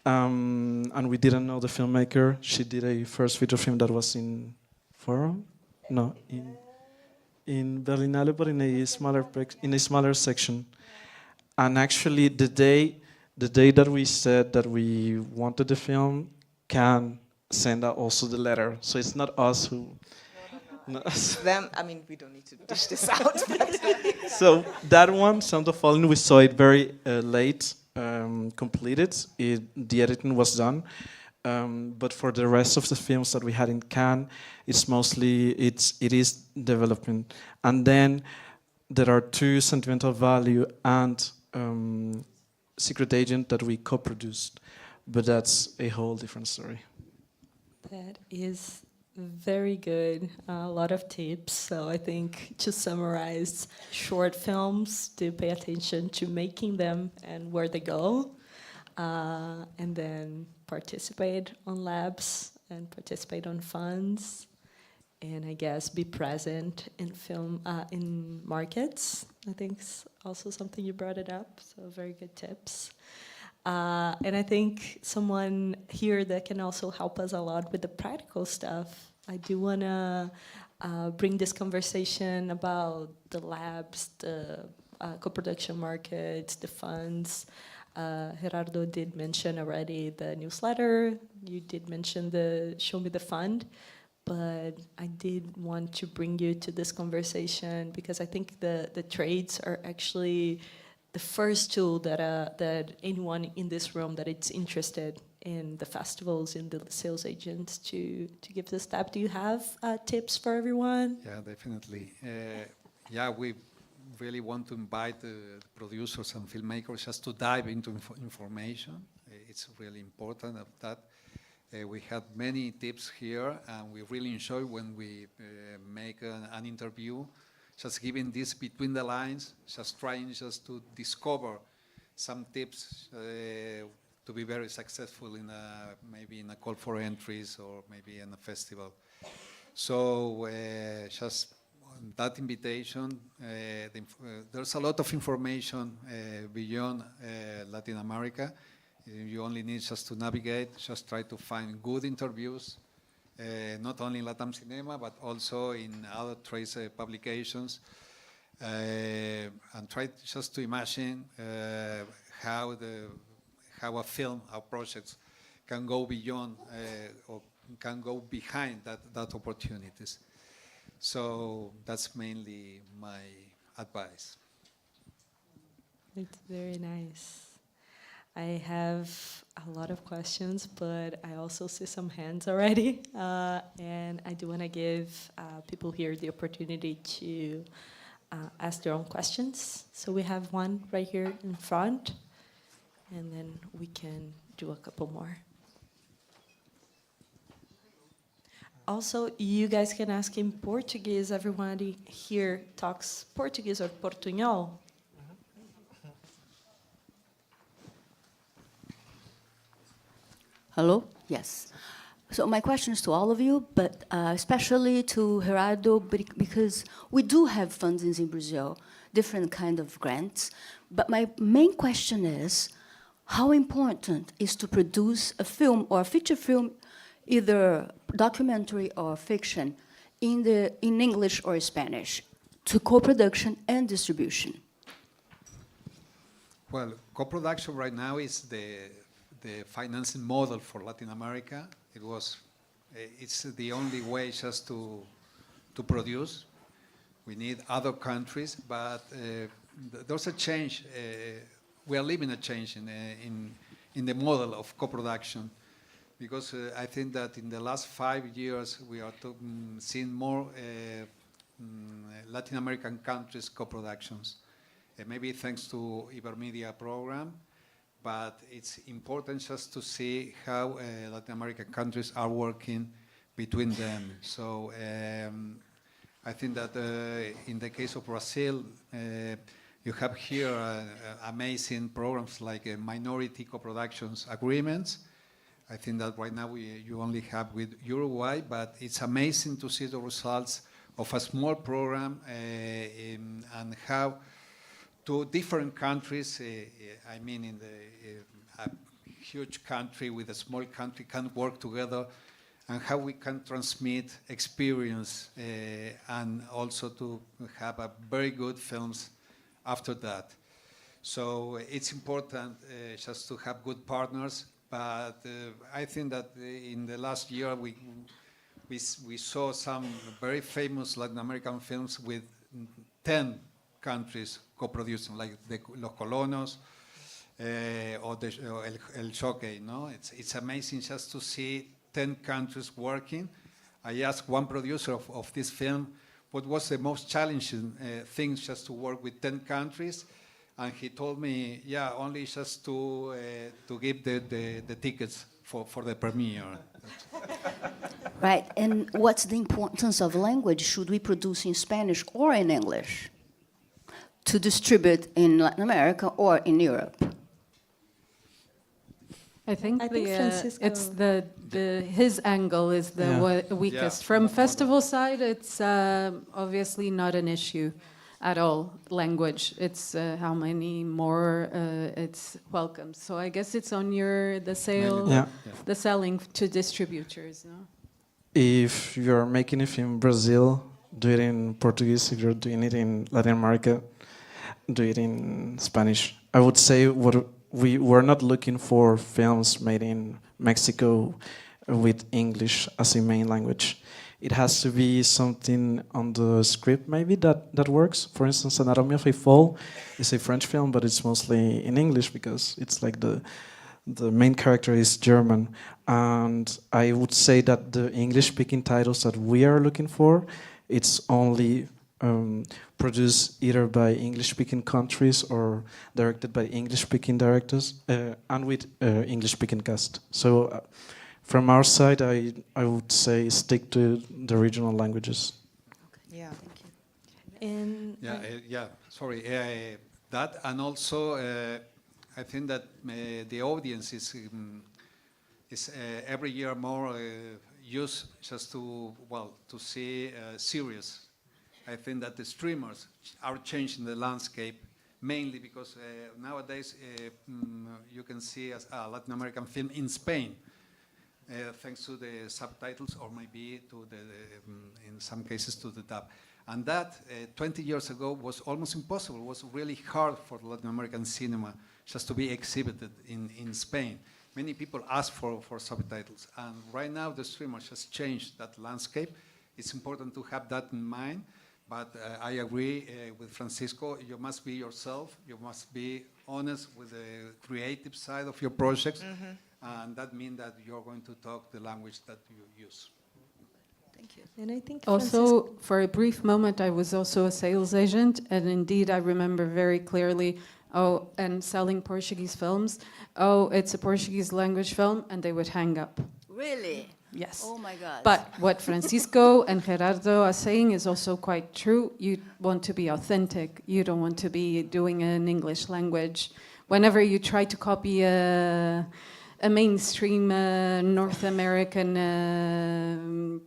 and we didn't know the filmmaker. She did a first feature film that was in Forum, no, in Berlinale, but in a smaller section. And actually, the day that we said that we wanted the film, Cannes send out also the letter. So it's not us who... Them, I mean, we don't need to dish this out. So that one, Sound of Falling, we saw it very late, completed. The editing was done. But for the rest of the films that we had in Cannes, it's mostly, it is development. And then there are two, Sentimental Value and Secret Agent, that we co-produced. But that's a whole different story. That is very good. A lot of tips. So I think to summarize, short films, to pay attention to making them and where they go, and then participate on labs and participate on funds, and I guess be present in film in markets. I think it's also something you brought it up. So very good tips. And I think someone here that can also help us a lot with the practical stuff. I do want to bring this conversation about the labs, the co-production markets, the funds. Gerardo did mention already the newsletter. You did mention the Show Me the Fund. But I did want to bring you to this conversation because I think the trades are actually the first tool that anyone in this room that it's interested in the festivals, in the sales agents to give the step. Do you have tips for everyone? Yeah, definitely. We really want to invite the producers and filmmakers just to dive into information. It's really important of that. We had many tips here, and we really enjoy when we make an interview, just giving this between the lines, just trying just to discover some tips to be very successful in maybe in a call for entries or maybe in a festival. So just that invitation, there's a lot of information beyond Latin America. You only need just to navigate, just try to find good interviews, not only in Latam Cinema, but also in other trade publications. and try just to imagine how a film, a project can go beyond or can go behind that opportunities. So that's mainly my advice. It's very nice. I have a lot of questions, but I also see some hands already. And I do want to give people here the opportunity to ask their own questions. So we have one right here in front, and then we can do a couple more. Also, you guys can ask in Portuguese. Everybody here talks Portuguese or Portunhol. Hello? Yes. So my question is to all of you, but especially to Gerardo, because we do have fundings in Brazil, different kind of grants. But my main question is, how important is to produce a film or a feature film, either documentary or fiction, in English or Spanish, to co-production and distribution? Well, co-production right now is the financing model for Latin America. It's the only way just to produce. We need other countries, but there's a change. We are living a change in the model of co-production, because I think that in the last 5 years we are seeing more Latin American countries co-productions, maybe thanks to Ibermedia program, but it's important just to see how Latin American countries are working between them. So I think that in the case of Brazil, you have here amazing programs like minority co-productions agreements. I think that right now you only have with Uruguay, but it's amazing to see the results of a small program and how two different countries, I mean in a huge country with a small country, can work together, and how we can transmit experience and also to have a very good films after that. So it's important just to have good partners, but I think that in the last year we saw some very famous Latin American films with 10 countries co-producing, like Los Colonos or El Choque. No? It's amazing just to see 10 countries working. I asked one producer of this film what was the most challenging thing just to work with 10 countries, and he told me, yeah, only just to give the tickets for the premiere. Right, and what's the importance of language? Should we produce in Spanish or in English to distribute in Latin America or in Europe? I think Francisco. it's his angle is the weakest. Yeah. From festival side, it's obviously not an issue at all. Language, it's how many more it's welcome. So I guess it's on the selling to distributors. No? If you're making a film in Brazil, do it in Portuguese. If you're doing it in Latin America, do it in Spanish. I would say we're not looking for films made in Mexico with English as a main language. It has to be something on the script maybe that works. For instance, Anatomy of a Fall is a French film, but it's mostly in English because it's like the main character is German. And I would say that the English-speaking titles that we are looking for, it's only produced either by English-speaking countries or directed by English-speaking directors and with English-speaking cast. So from our side, I would say stick to the regional languages. Okay. Yeah. Thank you. And Sorry. That, and also I think that the audience is every year more used just to see series. I think that the streamers are changing the landscape, mainly because nowadays you can see a Latin American film in Spain, thanks to the subtitles or maybe to in some cases to the dub. And that 20 years ago was almost impossible. It was really hard for Latin American cinema just to be exhibited in Spain. Many people ask for subtitles. And right now, the streamers has changed that landscape. It's important to have that in mind. But I agree with Francisco. You must be yourself. You must be honest with the creative side of your projects. And that means that you're going to talk the language that you use. Thank you. And I think Also, for a brief moment, I was also a sales agent, and indeed, I remember very clearly, and selling Portuguese films. It's a Portuguese language film, and they would hang up. Really? Yes. Oh my God. But what Francisco and Gerardo are saying is also quite true. You want to be authentic. You don't want to be doing an English language. Whenever you try to copy a mainstream North American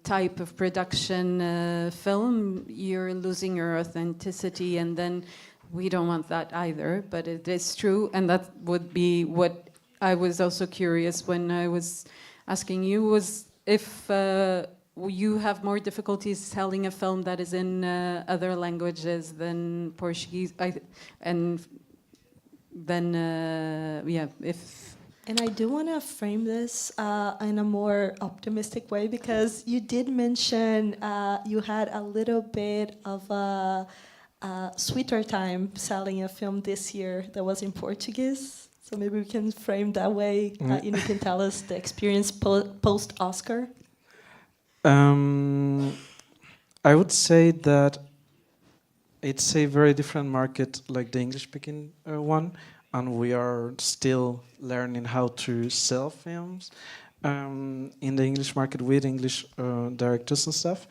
type of production film, you're losing your authenticity, and then we don't want that either. But it is true, and that would be what I was also curious when I was asking you, was if you have more difficulties selling a film that is in other languages than Portuguese, and then if. And I do want to frame this in a more optimistic way, because you did mention you had a little bit of a sweeter time selling a film this year that was in Portuguese. So maybe we can frame that way, and you can tell us the experience post-Oscar. I would say that it's a very different market, like the English-speaking one, and we are still learning how to sell films in the English market with English directors and stuff.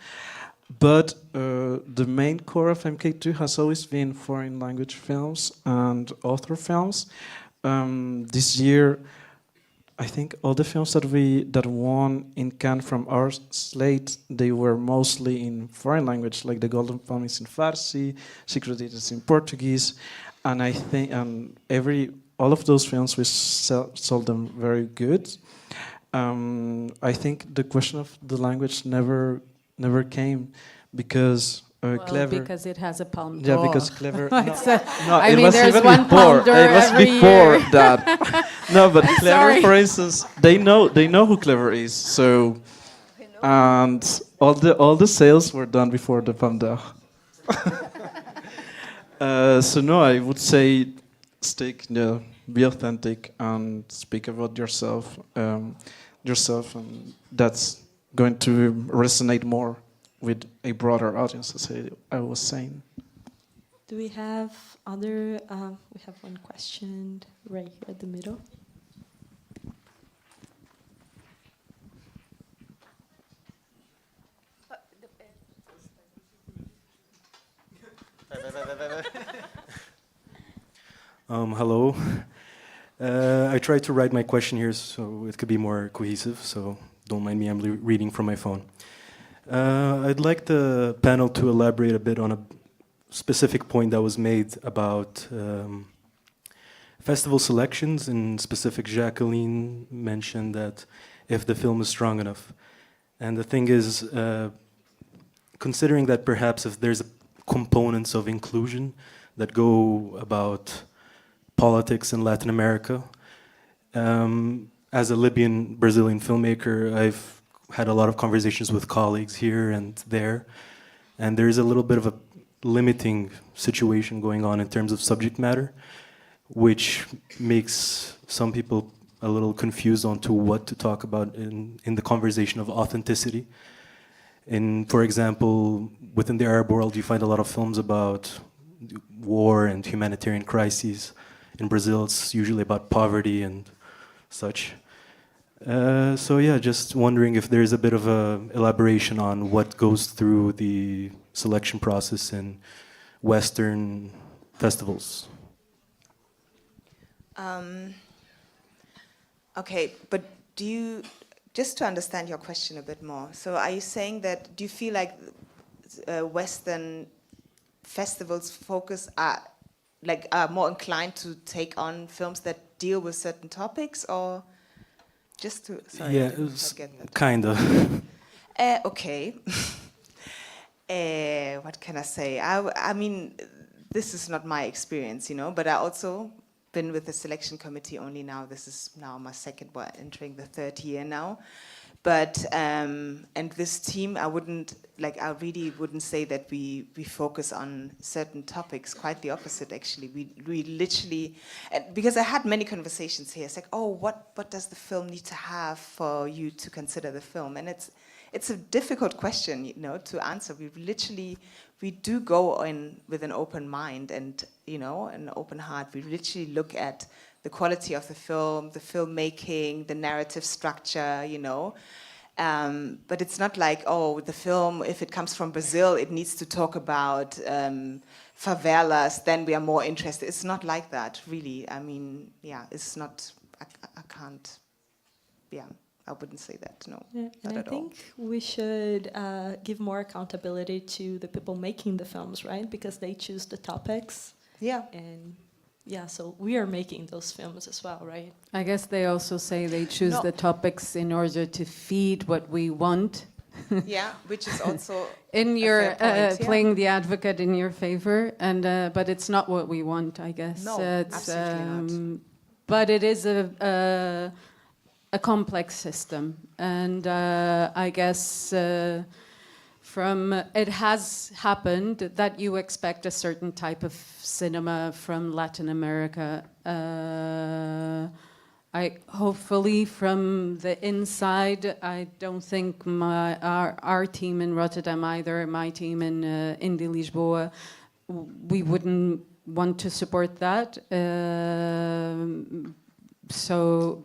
But the main core of MK2 has always been foreign language films and author films. This year, I think all the films that won in Cannes from our slate, they were mostly in foreign language, like the Golden Palm is in Farsi, Secret Agents in Portuguese, and I think all of those films we sold them very good. I think the question of the language never came because. Clever. Because it has a Palme Yeah, d'Or. because Clever. I it mean, was there's even one before. Palme d'Or It was every before year. that. No, but Clever, sorry. for instance, they know who Clever is. So, and all the sales were done before the Palme d'Or. So no, I would say be authentic and speak about yourself, and that's going to resonate more with a broader audience, as I was saying. Do we have other? We have one question right here at the middle. Hello. I tried to write my question here so it could be more cohesive, so don't mind me, I'm reading from my phone. I'd like the panel to elaborate a bit on a specific point that was made about festival selections. In specific, Jacqueline mentioned that if the film is strong enough. And the thing is, considering that perhaps if there's components of inclusion that go about politics in Latin America, as a Libyan Brazilian filmmaker, I've had a lot of conversations with colleagues here and there, and there's a little bit of a limiting situation going on in terms of subject matter, which makes some people a little confused on to what to talk about in the conversation of authenticity. For example, within the Arab world, you find a lot of films about war and humanitarian crises. In Brazil, it's usually about poverty and such. So yeah, just wondering if there's a bit of a elaboration on what goes through the selection process in Western festivals. Okay, but just to understand your question a bit more, so are you saying that, do you feel like Western festivals are more inclined to take on films that deal with certain topics, or just to, sorry, Yeah, I didn't quite get that. kind of. Okay. What can I say? I mean, this is not my experience, but I also been with the selection committee only now. This is now my second, entering the third year now. But, and this team, I really wouldn't say that we focus on certain topics, quite the opposite, actually. We literally, because I had many conversations here, it's like, oh, what does the film need to have for you to consider the film? And it's a difficult question, to answer. We do go in with an open mind and, an open heart. We literally look at the quality of the film, the filmmaking, the narrative structure, But it's not like, oh, the film, if it comes from Brazil, it needs to talk about favelas, then we are more interested. It's not like that, really. I mean, it's not, I can't, I wouldn't say that, no. Yeah, not and I at all. think we should give more accountability to the people making the films, right? Because they choose the topics. Yeah. And so we are making those films as well, right? I guess they also say they choose No. the topics in order to feed what we want. Yeah, which is also In a your fair point, yeah. playing the advocate in your favor, and but it's not what we want, I guess. No, It's, absolutely not. But it is a complex system, and I guess it has happened that you expect a certain type of cinema from Latin America. Hopefully from the inside, I don't think our team in Rotterdam either, my team in Indie Lisboa, we wouldn't want to support that.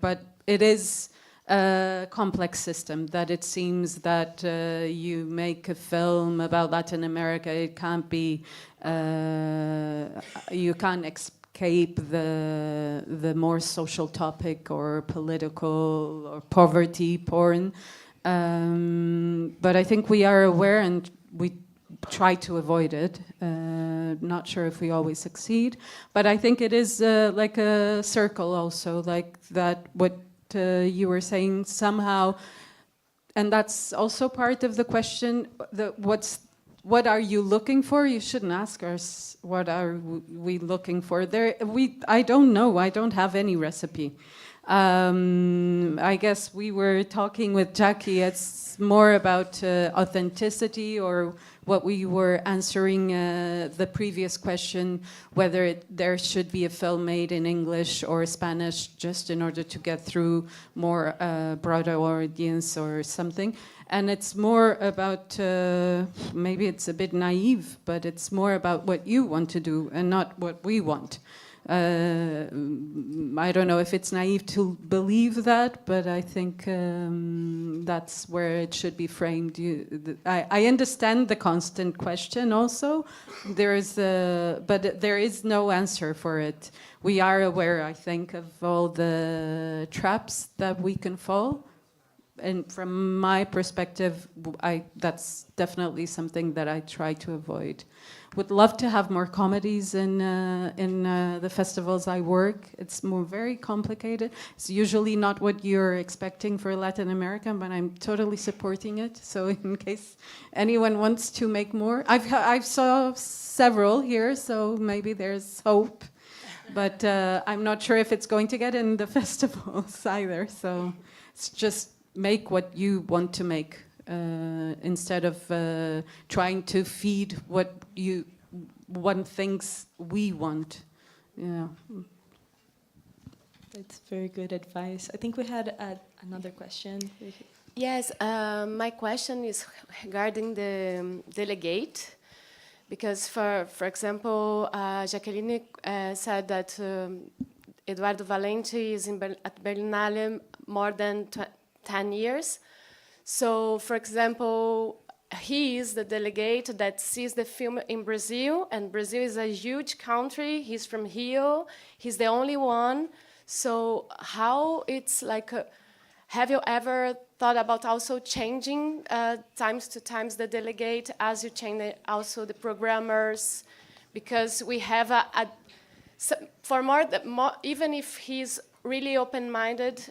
But it is a complex system that it seems that you make a film about Latin America, it can't be, you can't escape the more social topic or political or poverty porn. But I think we are aware and we try to avoid it. Not sure if we always succeed, but I think it is like a circle also, like that what you were saying somehow, and that's also part of the question, what are you looking for? You shouldn't ask us what are we looking for. I don't know. I don't have any recipe. I guess we were talking with Jackie. It's more about authenticity, or what we were answering the previous question, whether there should be a film made in English or Spanish just in order to get through more broader audience or something. And it's more about, maybe it's a bit naive, but it's more about what you want to do and not what we want. I don't know if it's naive to believe that, but I think that's where it should be framed. I understand the constant question also. But there is no answer for it. We are aware, I think, of all the traps that we can fall. And from my perspective, that's definitely something that I try to avoid. Would love to have more comedies in the festivals I work. It's very complicated. It's usually not what you're expecting for Latin America, but I'm totally supporting it. So in case anyone wants to make more, I've saw several here, so maybe there's hope. But I'm not sure if it's going to get in the festivals either. So it's just make what you want to make. Instead of trying to feed what one thinks we want. Yeah. That's very good advice. I think we had another question. Yes, my question is regarding the delegate, because for example, Jacqueline said that Eduardo Valente is at Berlinale more than 10 years. So, for example, he is the delegate that sees the film in Brazil, and Brazil is a huge country. He's from Rio. He's the only one. So how it's like, have you ever thought about also changing times to times the delegate as you change also the programmers? Because we have even if he's really open-minded.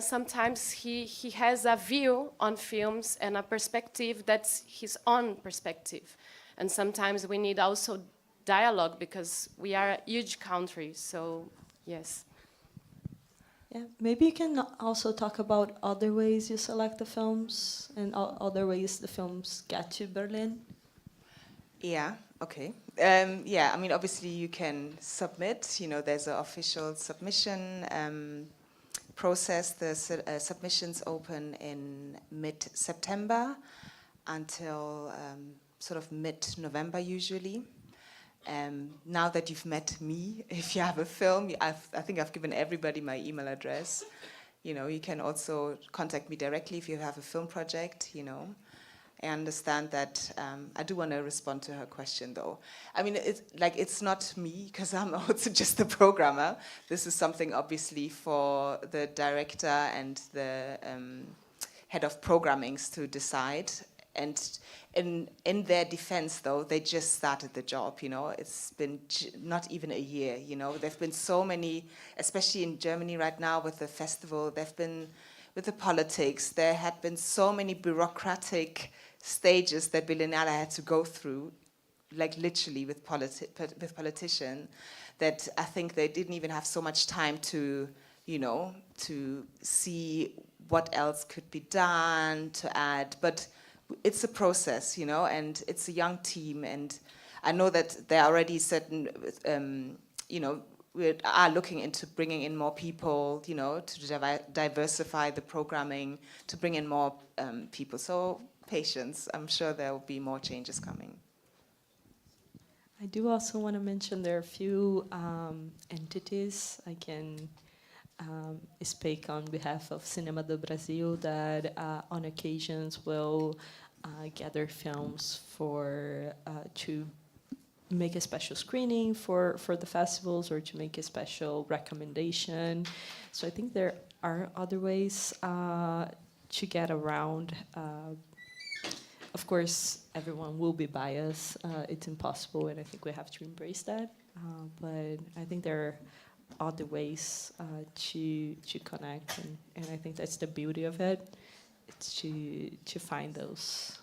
Sometimes he has a view on films and a perspective that's his own perspective. And sometimes we need also dialogue because we are a huge country, so yes. Yeah, maybe you can also talk about other ways you select the films and other ways the films get to Berlin. Yeah, okay. Yeah, I mean, obviously you can submit, you know, there's an official submission process. The submissions open in mid-September until sort of mid-November usually. Now that you've met me, if you have a film, I think I've given everybody my email address. You know, you can also contact me directly if you have a film project, you know. I understand that. I do want to respond to her question, though. I mean, it's not me, because I'm also just the programmer. This is something, obviously, for the director and the head of programmings to decide. And in their defense, though, they just started the job, you know. It's been not even a year, you know. There have been so many, especially in Germany right now with the festival, there have been, with the politics, there had been so many bureaucratic stages that Berlinale had to go through, like literally with politicians, that I think they didn't even have so much time to, you know, to see what else could be done, to add. But it's a process, you know, and it's a young team, and I know that there are already certain, you know, we are looking into bringing in more people, you know, to diversify the programming, to bring in more people. So patience, I'm sure there will be more changes coming. I do also want to mention there are a few entities I can speak on behalf of Cinema do Brasil that on occasions will gather films for to make a special screening for the festivals or to make a special recommendation. So I think there are other ways to get around. Of course, everyone will be biased. It's impossible, and I think we have to embrace that. But I think there are other ways to connect, and I think that's the beauty of it. It's to find those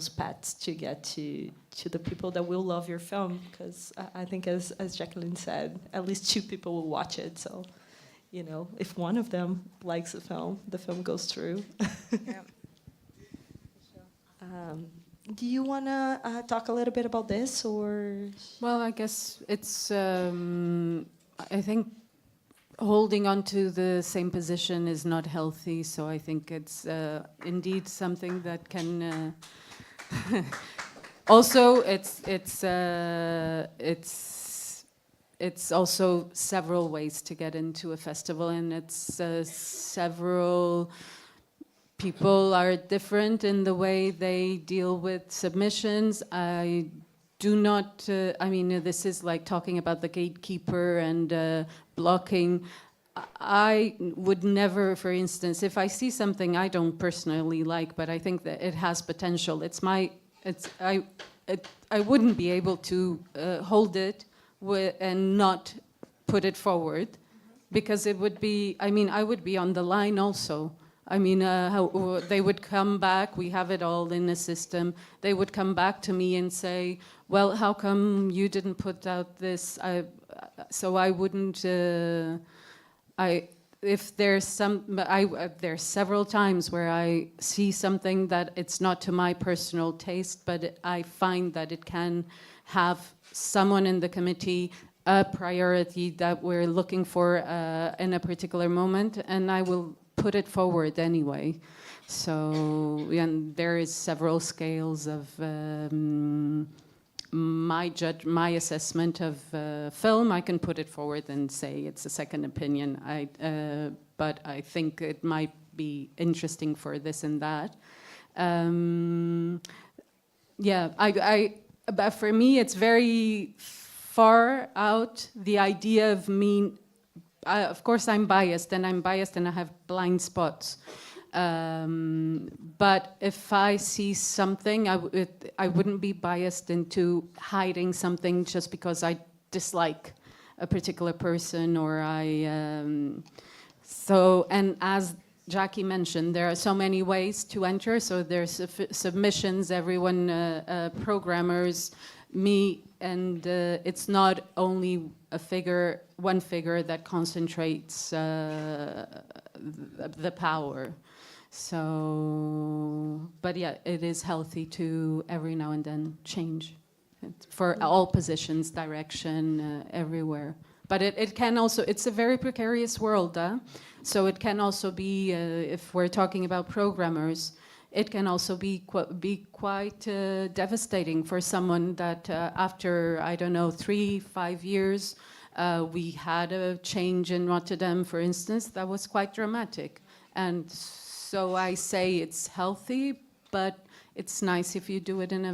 paths to get to the people that will love your film, because I think as Jacqueline said, at least 2 people will watch it. So, you know, if one of them likes the film goes through. Yeah. Do you want to talk a little bit about this, or? Well, I guess it's, I think holding on to the same position is not healthy, so I think it's indeed something that can, also it's also several ways to get into a festival, and it's several people are different in the way they deal with submissions. I do not, I mean, this is like talking about the gatekeeper and blocking. I would never, for instance, if I see something I don't personally like, but I think that it has potential, I wouldn't be able to hold it and not put it forward, because it would be, I mean, I would be on the line also. I mean, they would come back, we have it all in the system, they would come back to me and say, well, how come you didn't put out this? So I wouldn't, if there's there's several times where I see something that it's not to my personal taste, but I find that it can have someone in the committee a priority that we're looking for in a particular moment, and I will put it forward anyway. So, and there is several scales of my assessment of film. I can put it forward and say it's a second opinion. But I think it might be interesting for this and that. Yeah, but for me, it's very far out, the idea of me. Of course, I'm biased, and I have blind spots. But if I see something, I wouldn't be biased into hiding something just because I dislike a particular person, or so, and as Jackie mentioned, there are so many ways to enter. So there's submissions, everyone, programmers, me, and it's not only one figure that concentrates the power. So, but yeah, it is healthy to every now and then change for all positions, direction, everywhere. But it can also, it's a very precarious world, so it can also be, if we're talking about programmers, it can also be quite devastating for someone that after, I don't know, 3-5 years, we had a change in Rotterdam, for instance, that was quite dramatic. And so I say it's healthy, but it's nice if you do it in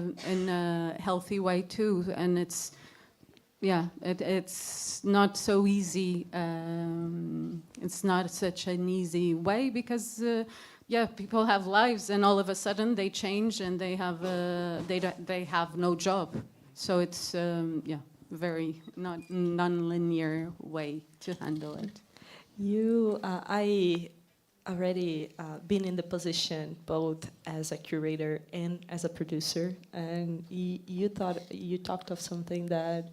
a healthy way too. And it's, yeah, it's not so easy. It's not such an easy way because, yeah, people have lives, and all of a sudden they change and they have no job. So it's yeah, very non-linear way to handle it. I already been in the position both as a curator and as a producer, and you talked of something that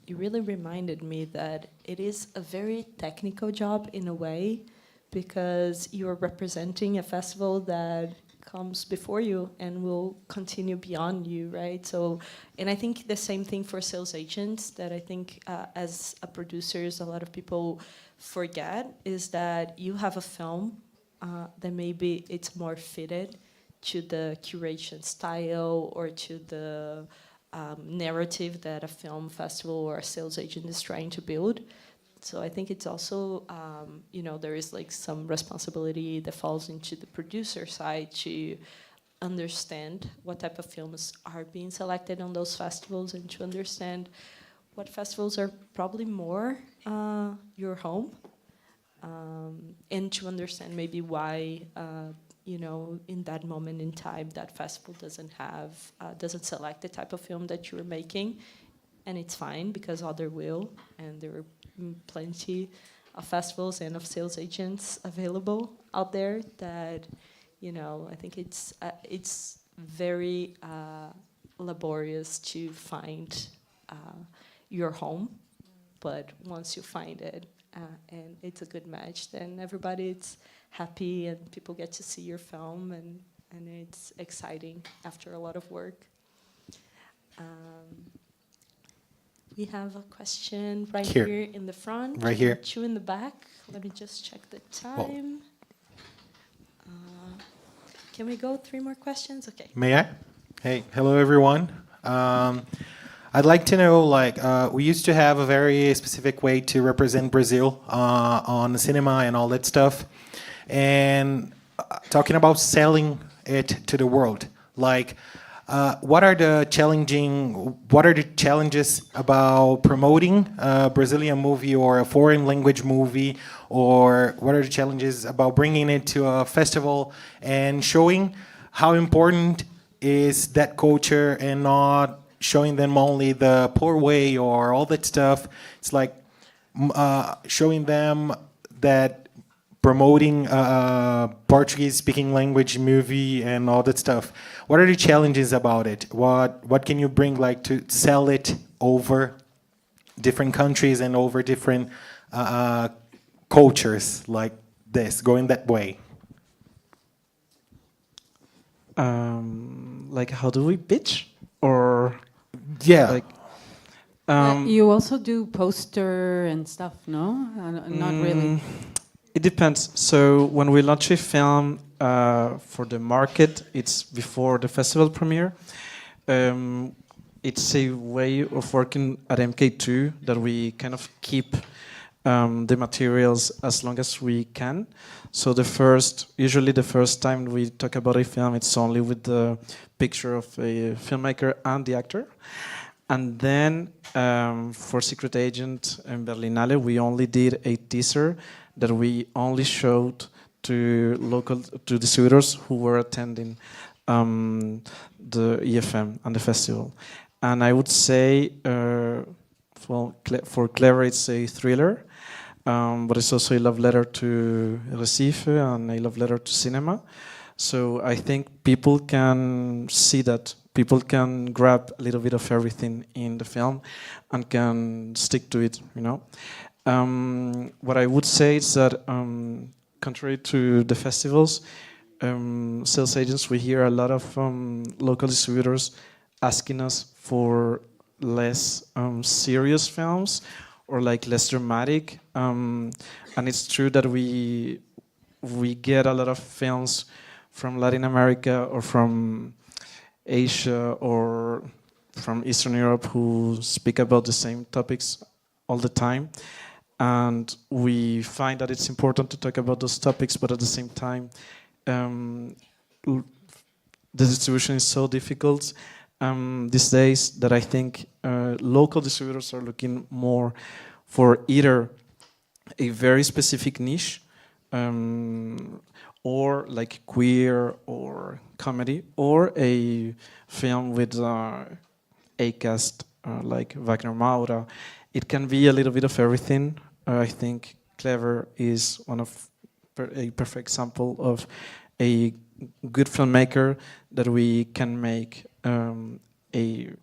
it really reminded me that it is a very technical job in a way, because you're representing a festival that comes before you and will continue beyond you, right? So, and I think the same thing for sales agents, that I think as a producers, a lot of people forget, is that you have a film that maybe it's more fitted to the curation style or to the narrative that a film festival or a sales agent is trying to build. So I think it's also, you know, there is like some responsibility that falls into the producer side to understand what type of films are being selected on those festivals, and to understand what festivals are probably more your home, and to understand maybe why, you know, in that moment in time, that festival doesn't select the type of film that you're making, and it's fine because other will, and there are plenty of festivals and of sales agents available out there that, you know, I think it's very laborious to find your home, but once you find it and it's a good match, then everybody's happy and people get to see your film, and it's exciting after a lot of work. We have a question right here in the front. Right here. Two in the back. Let me just check the time. Can we go 3 more questions? Okay. May I? Hey, hello everyone. I'd like to know, like, we used to have a very specific way to represent Brazil on the cinema and all that stuff. And talking about selling it to the world, like, what are the challenges about promoting a Brazilian movie or a foreign language movie, or what are the challenges about bringing it to a festival and showing how important is that culture, and not showing them only the poor way or all that stuff? It's like showing them that promoting Portuguese-speaking language movie and all that stuff. What are the challenges about it? What can you bring, like, to sell it over different countries and over different cultures like this, going that way? Like, how do we pitch? Or yeah, like you also do poster and stuff, no? Not really. It depends. So when we launch a film for the market, it's before the festival premiere. It's a way of working at MK2 that we kind of keep the materials as long as we can. So usually the first time we talk about a film, it's only with the picture of a filmmaker and the actor. And then for Secret Agent and Berlinale, we only did a teaser that we only showed to distributors who were attending the EFM and the festival. And I would say for Clever, it's a thriller, but it's also a love letter to Recife and a love letter to cinema. So I think people can see that. People can grab a little bit of everything in the film and can stick to it, you know. What I would say is that, contrary to the festivals, sales agents, we hear a lot of local distributors asking us for less serious films or like less dramatic. And it's true that we get a lot of films from Latin America or from Asia or from Eastern Europe who speak about the same topics all the time. And we find that it's important to talk about those topics, but at the same time, the distribution is so difficult these days that I think local distributors are looking more for either a very specific niche, or like queer or comedy, or a film with a cast like Wagner Maura. It can be a little bit of everything. I think Clever is a perfect example of a good filmmaker that we can make a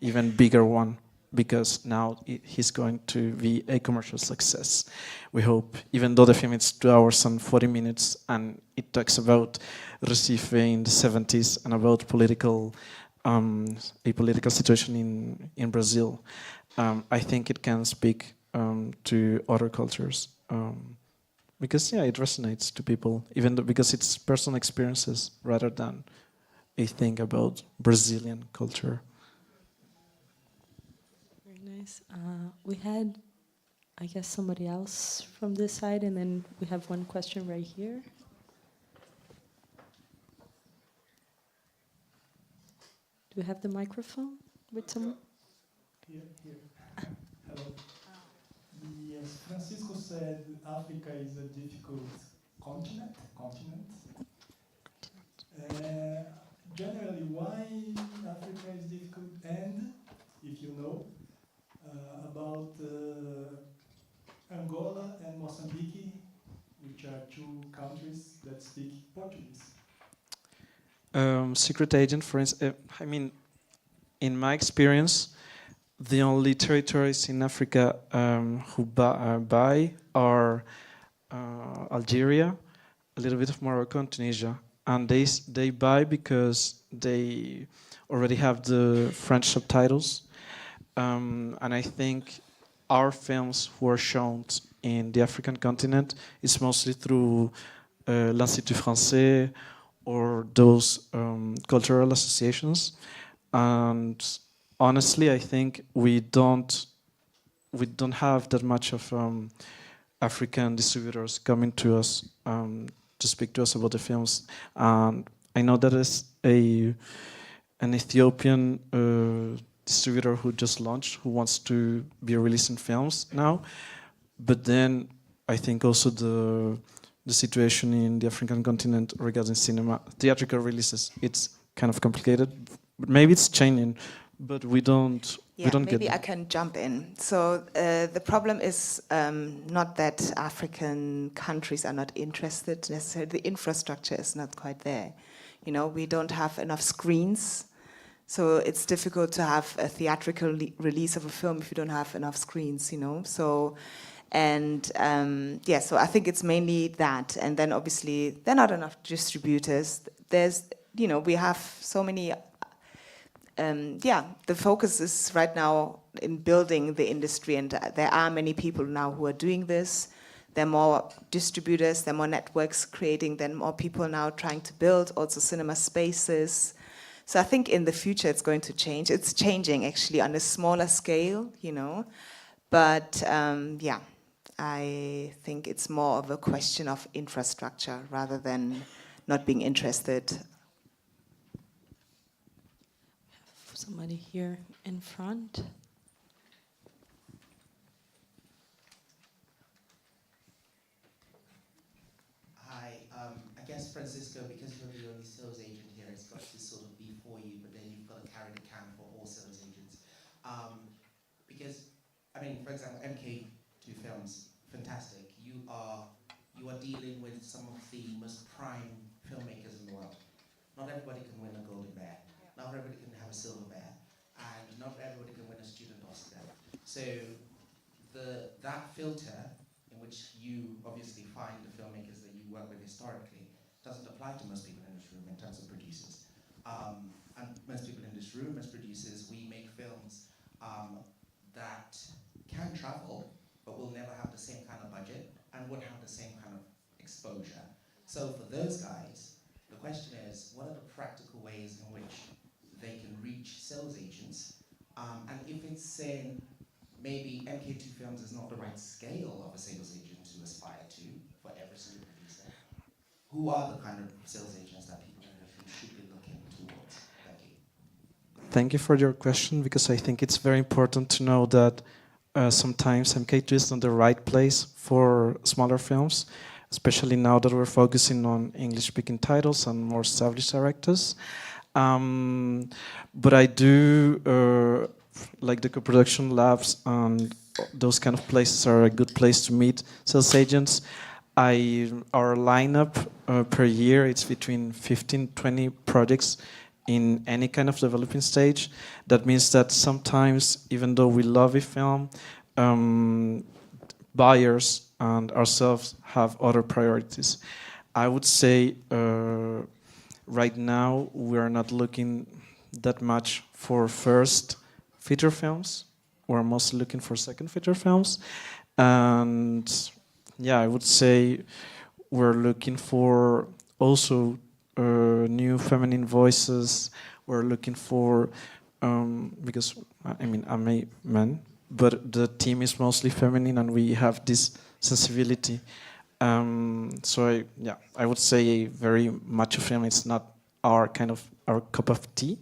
even bigger one, because now he's going to be a commercial success, we hope, even though the film is 2 hours and 40 minutes and it talks about Recife in the 70s and about a political situation in Brazil. I think it can speak to other cultures, because it resonates to people, even though, because it's personal experiences rather than a thing about Brazilian culture. Very nice. We had, I guess, somebody else from this side, and then we have one question right here. Do we have the microphone with someone? Here. Hello. Yes, Francisco said Africa is a difficult continent. Generally, why Africa is difficult, and if you know about Angola and Mozambique, which are two countries that speak Portuguese. Secret agent, for instance, I mean, in my experience, the only territories in Africa who buy are Algeria, a little bit of Morocco and Tunisia. And they buy because they already have the French subtitles. And I think our films who are shown in the African continent is mostly through l'Institut Français or those cultural associations. And honestly, I think we don't have that much of African distributors coming to us to speak to us about the films. And I know that is an Ethiopian distributor who just launched, who wants to be releasing films now. But then I think also the situation in the African continent regarding cinema, theatrical releases, it's kind of complicated. But maybe it's changing, but we don't maybe I can jump in. So the problem is not that African countries are not interested necessarily. The infrastructure is not quite there. You know, we don't have enough screens. So it's difficult to have a theatrical release of a film if you don't have enough screens, you know. So, and so I think it's mainly that. And then obviously there are not enough distributors. There's, you know, we have so many, the focus is right now in building the industry, and there are many people now who are doing this. There are more distributors, there are more networks creating, there are more people now trying to build also cinema spaces. So I think in the future it's going to change. It's changing actually on a smaller scale, you know. But I think it's more of a question of infrastructure rather than not being interested. Somebody here in front. Hi, I guess Francisco, because you're the only sales agent here, it's got to sort of be for you, but then you've got to carry the can for all sales agents. Because I mean, for example, MK2 Films, fantastic. You are dealing with some of the most prime filmmakers in the world. Not everybody can win a Golden Bear. Not everybody can have a Silver Bear. And not everybody can win a student Oscar. So that filter in which you obviously find the filmmakers that you work with historically doesn't apply to most people in this room in terms of producers. And most people in this room as producers, we make films that can travel, but will never have the same kind of budget and won't have the same kind of exposure. So for those guys, the question is, what are the practical ways in which they can reach sales agents? And if it's saying maybe MK2 Films is not the right scale of a sales agent to aspire to for every single producer, who are the kind of sales agents that people in this room should be looking towards? Thank you. Thank you for your question, because I think it's very important to know that sometimes MK2 is not the right place for smaller films, especially now that we're focusing on English-speaking titles and more established directors. But I do like the co-production labs, and those kind of places are a good place to meet sales agents. Our lineup per year, it's between 15-20 projects in any kind of developing stage. That means that sometimes, even though we love a film, buyers and ourselves have other priorities. I would say right now we are not looking that much for first feature films. We're mostly looking for second feature films. And yeah, I would say we're looking for also new feminine voices. We're looking for, because I mean, I'm a man, but the team is mostly feminine and we have this sensibility. So I would say very macho film is not our cup of tea.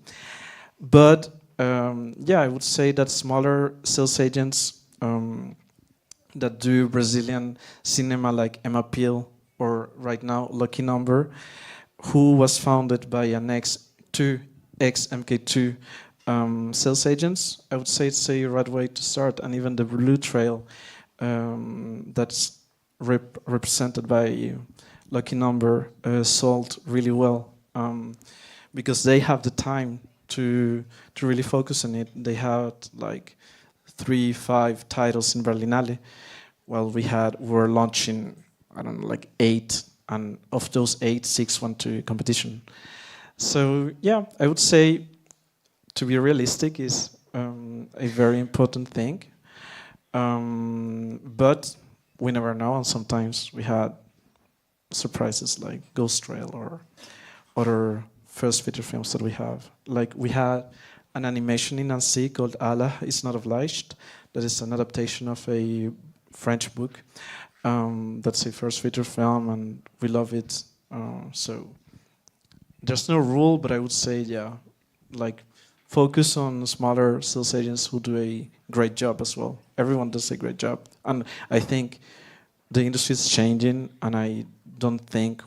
But I would say that smaller sales agents that do Brazilian cinema, like Emma Peel, or right now Lucky Number, who was founded by an ex-MK2 sales agents, I would say it's a right way to start. And even the Blue Trail, that's represented by Lucky Number, sold really well, because they have the time to really focus on it. They had like 3-5 titles in Berlinale, while we were launching, I don't know, like 8, and of those 8, 6 went to competition. So yeah, I would say to be realistic is a very important thing, but we never know, and sometimes we had surprises like Ghost Trail or other first feature films that we have. Like we had an animation in Nancy called Allah is Not Obliged. That is an adaptation of a French book. That's a first feature film, and we love it. So there's no rule, but I would say, like focus on smaller sales agents who do a great job as well. Everyone does a great job. And I think the industry is changing, and I don't think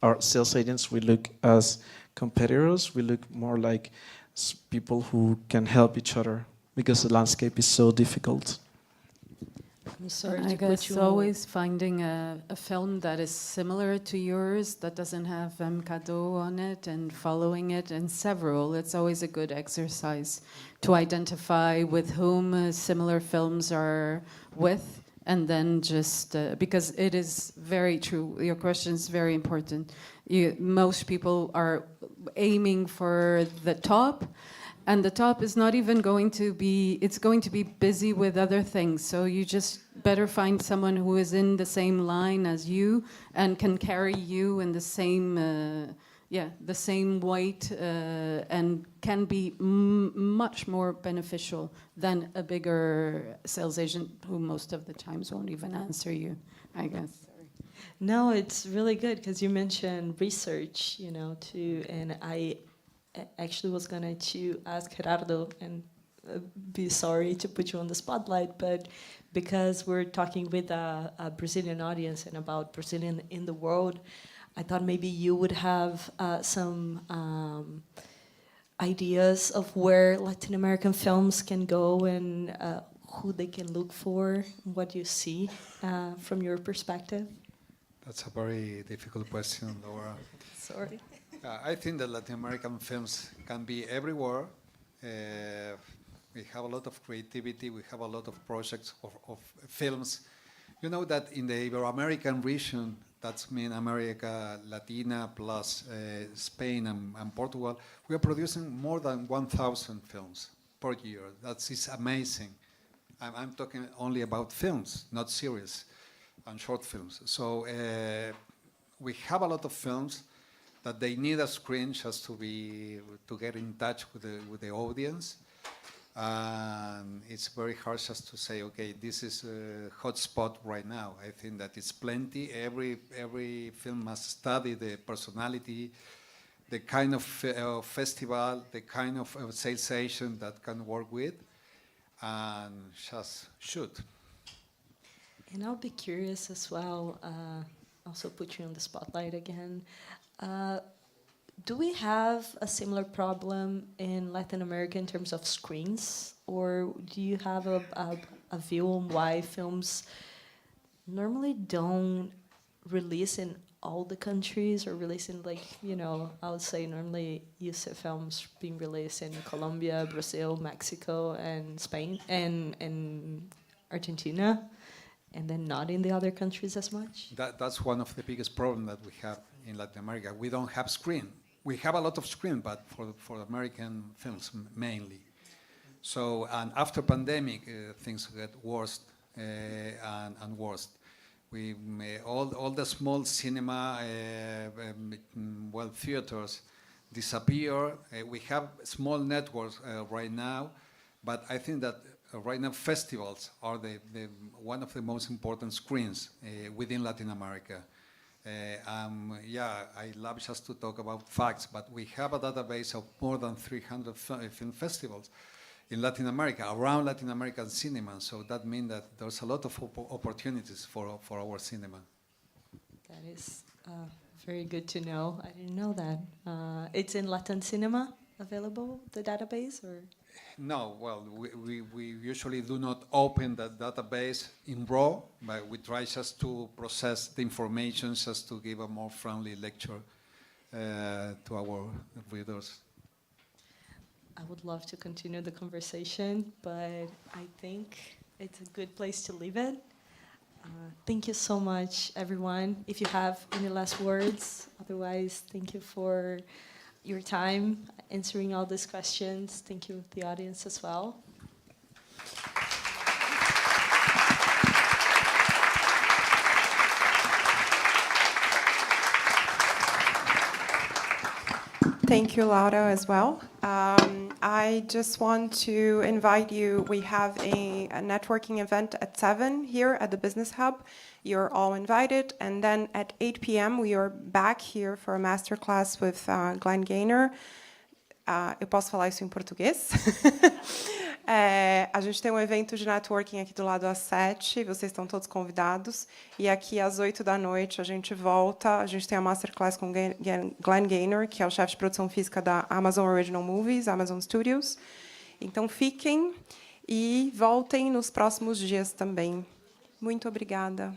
our sales agents, we look as competitors. We look more like people who can help each other, because the landscape is so difficult. I'm sorry I to put guess you always finding a film that is similar to yours, that doesn't have Cadeau on it, and following it, and several. It's always a good exercise to identify with whom similar films are with, and then just, because it is very true, your question is very important. Most people are aiming for the top, and the top is not even going to be, it's going to be busy with other things. So you just better find someone who is in the same line as you and can carry you in the same, the same weight, and can be much more beneficial than a bigger sales agent who most of the times won't even answer you, I guess. No, it's really good because you mentioned research, too, and I actually was going to ask Gerardo, and be sorry to put you on the spotlight, but because we're talking with a Brazilian audience and about Brazilian in the world, I thought maybe you would have some ideas of where Latin American films can go, and who they can look for, what you see from your perspective? That's a very difficult question, Laura. Sorry. I think that Latin American films can be everywhere. We have a lot of creativity. We have a lot of projects of films. You know that in the Ibero-American region, that's mean America Latina plus Spain and Portugal, we are producing more than 1,000 films per year. That is amazing. I'm talking only about films, not series and short films. So we have a lot of films that they need a screen just to get in touch with the audience. And it's very hard just to say, okay, this is a hot spot right now. I think that it's plenty. Every film must study the personality, the kind of festival, the kind of sales agent that can work with, and just shoot. And I'll be curious as well, also put you on the spotlight again. Do we have a similar problem in Latin America in terms of screens? Or do you have a view on why films normally don't release in all the countries, or release in, like, you know, I would say normally you see films being released in Colombia, Brazil, Mexico, and Spain, and Argentina, and then not in the other countries as much? That's one of the biggest problems that we have in Latin America. We don't have screen. We have a lot of screen, but for American films mainly. So, and after pandemic, things get worse and worse. We all the small cinema, theaters disappear. We have small networks right now, but I think that right now festivals are one of the most important screens within Latin America. Yeah, I love just to talk about facts, but we have a database of more than 300 film festivals in Latin America, around Latin American cinema. So that means that there's a lot of opportunities for our cinema. That is very good to know. I didn't know that. It's in Latin cinema available, the database, or? No, well, we usually do not open that database in raw, but we try just to process the information, just to give a more friendly lecture to our readers. I would love to continue the conversation, but I think it's a good place to leave it. Thank you so much, everyone. If you have any last words, otherwise, thank you for your time answering all these questions. Thank you, the audience, as well. Thank you, Laura, as well. I just want to invite you. We have a networking event at 7 here at the Business Hub. You're all invited. And then at 8 p.m., we are back here for a masterclass with Glenn Gaynor. Eu posso falar isso em português? A gente tem um evento de networking aqui do lado às 7, vocês estão todos convidados. E aqui às 8 da noite a gente volta, a gente tem a masterclass com Glenn Gaynor, que é o chefe de produção física da Amazon Original Movies, Amazon Studios. Então fiquem e voltem nos próximos dias também. Muito obrigada.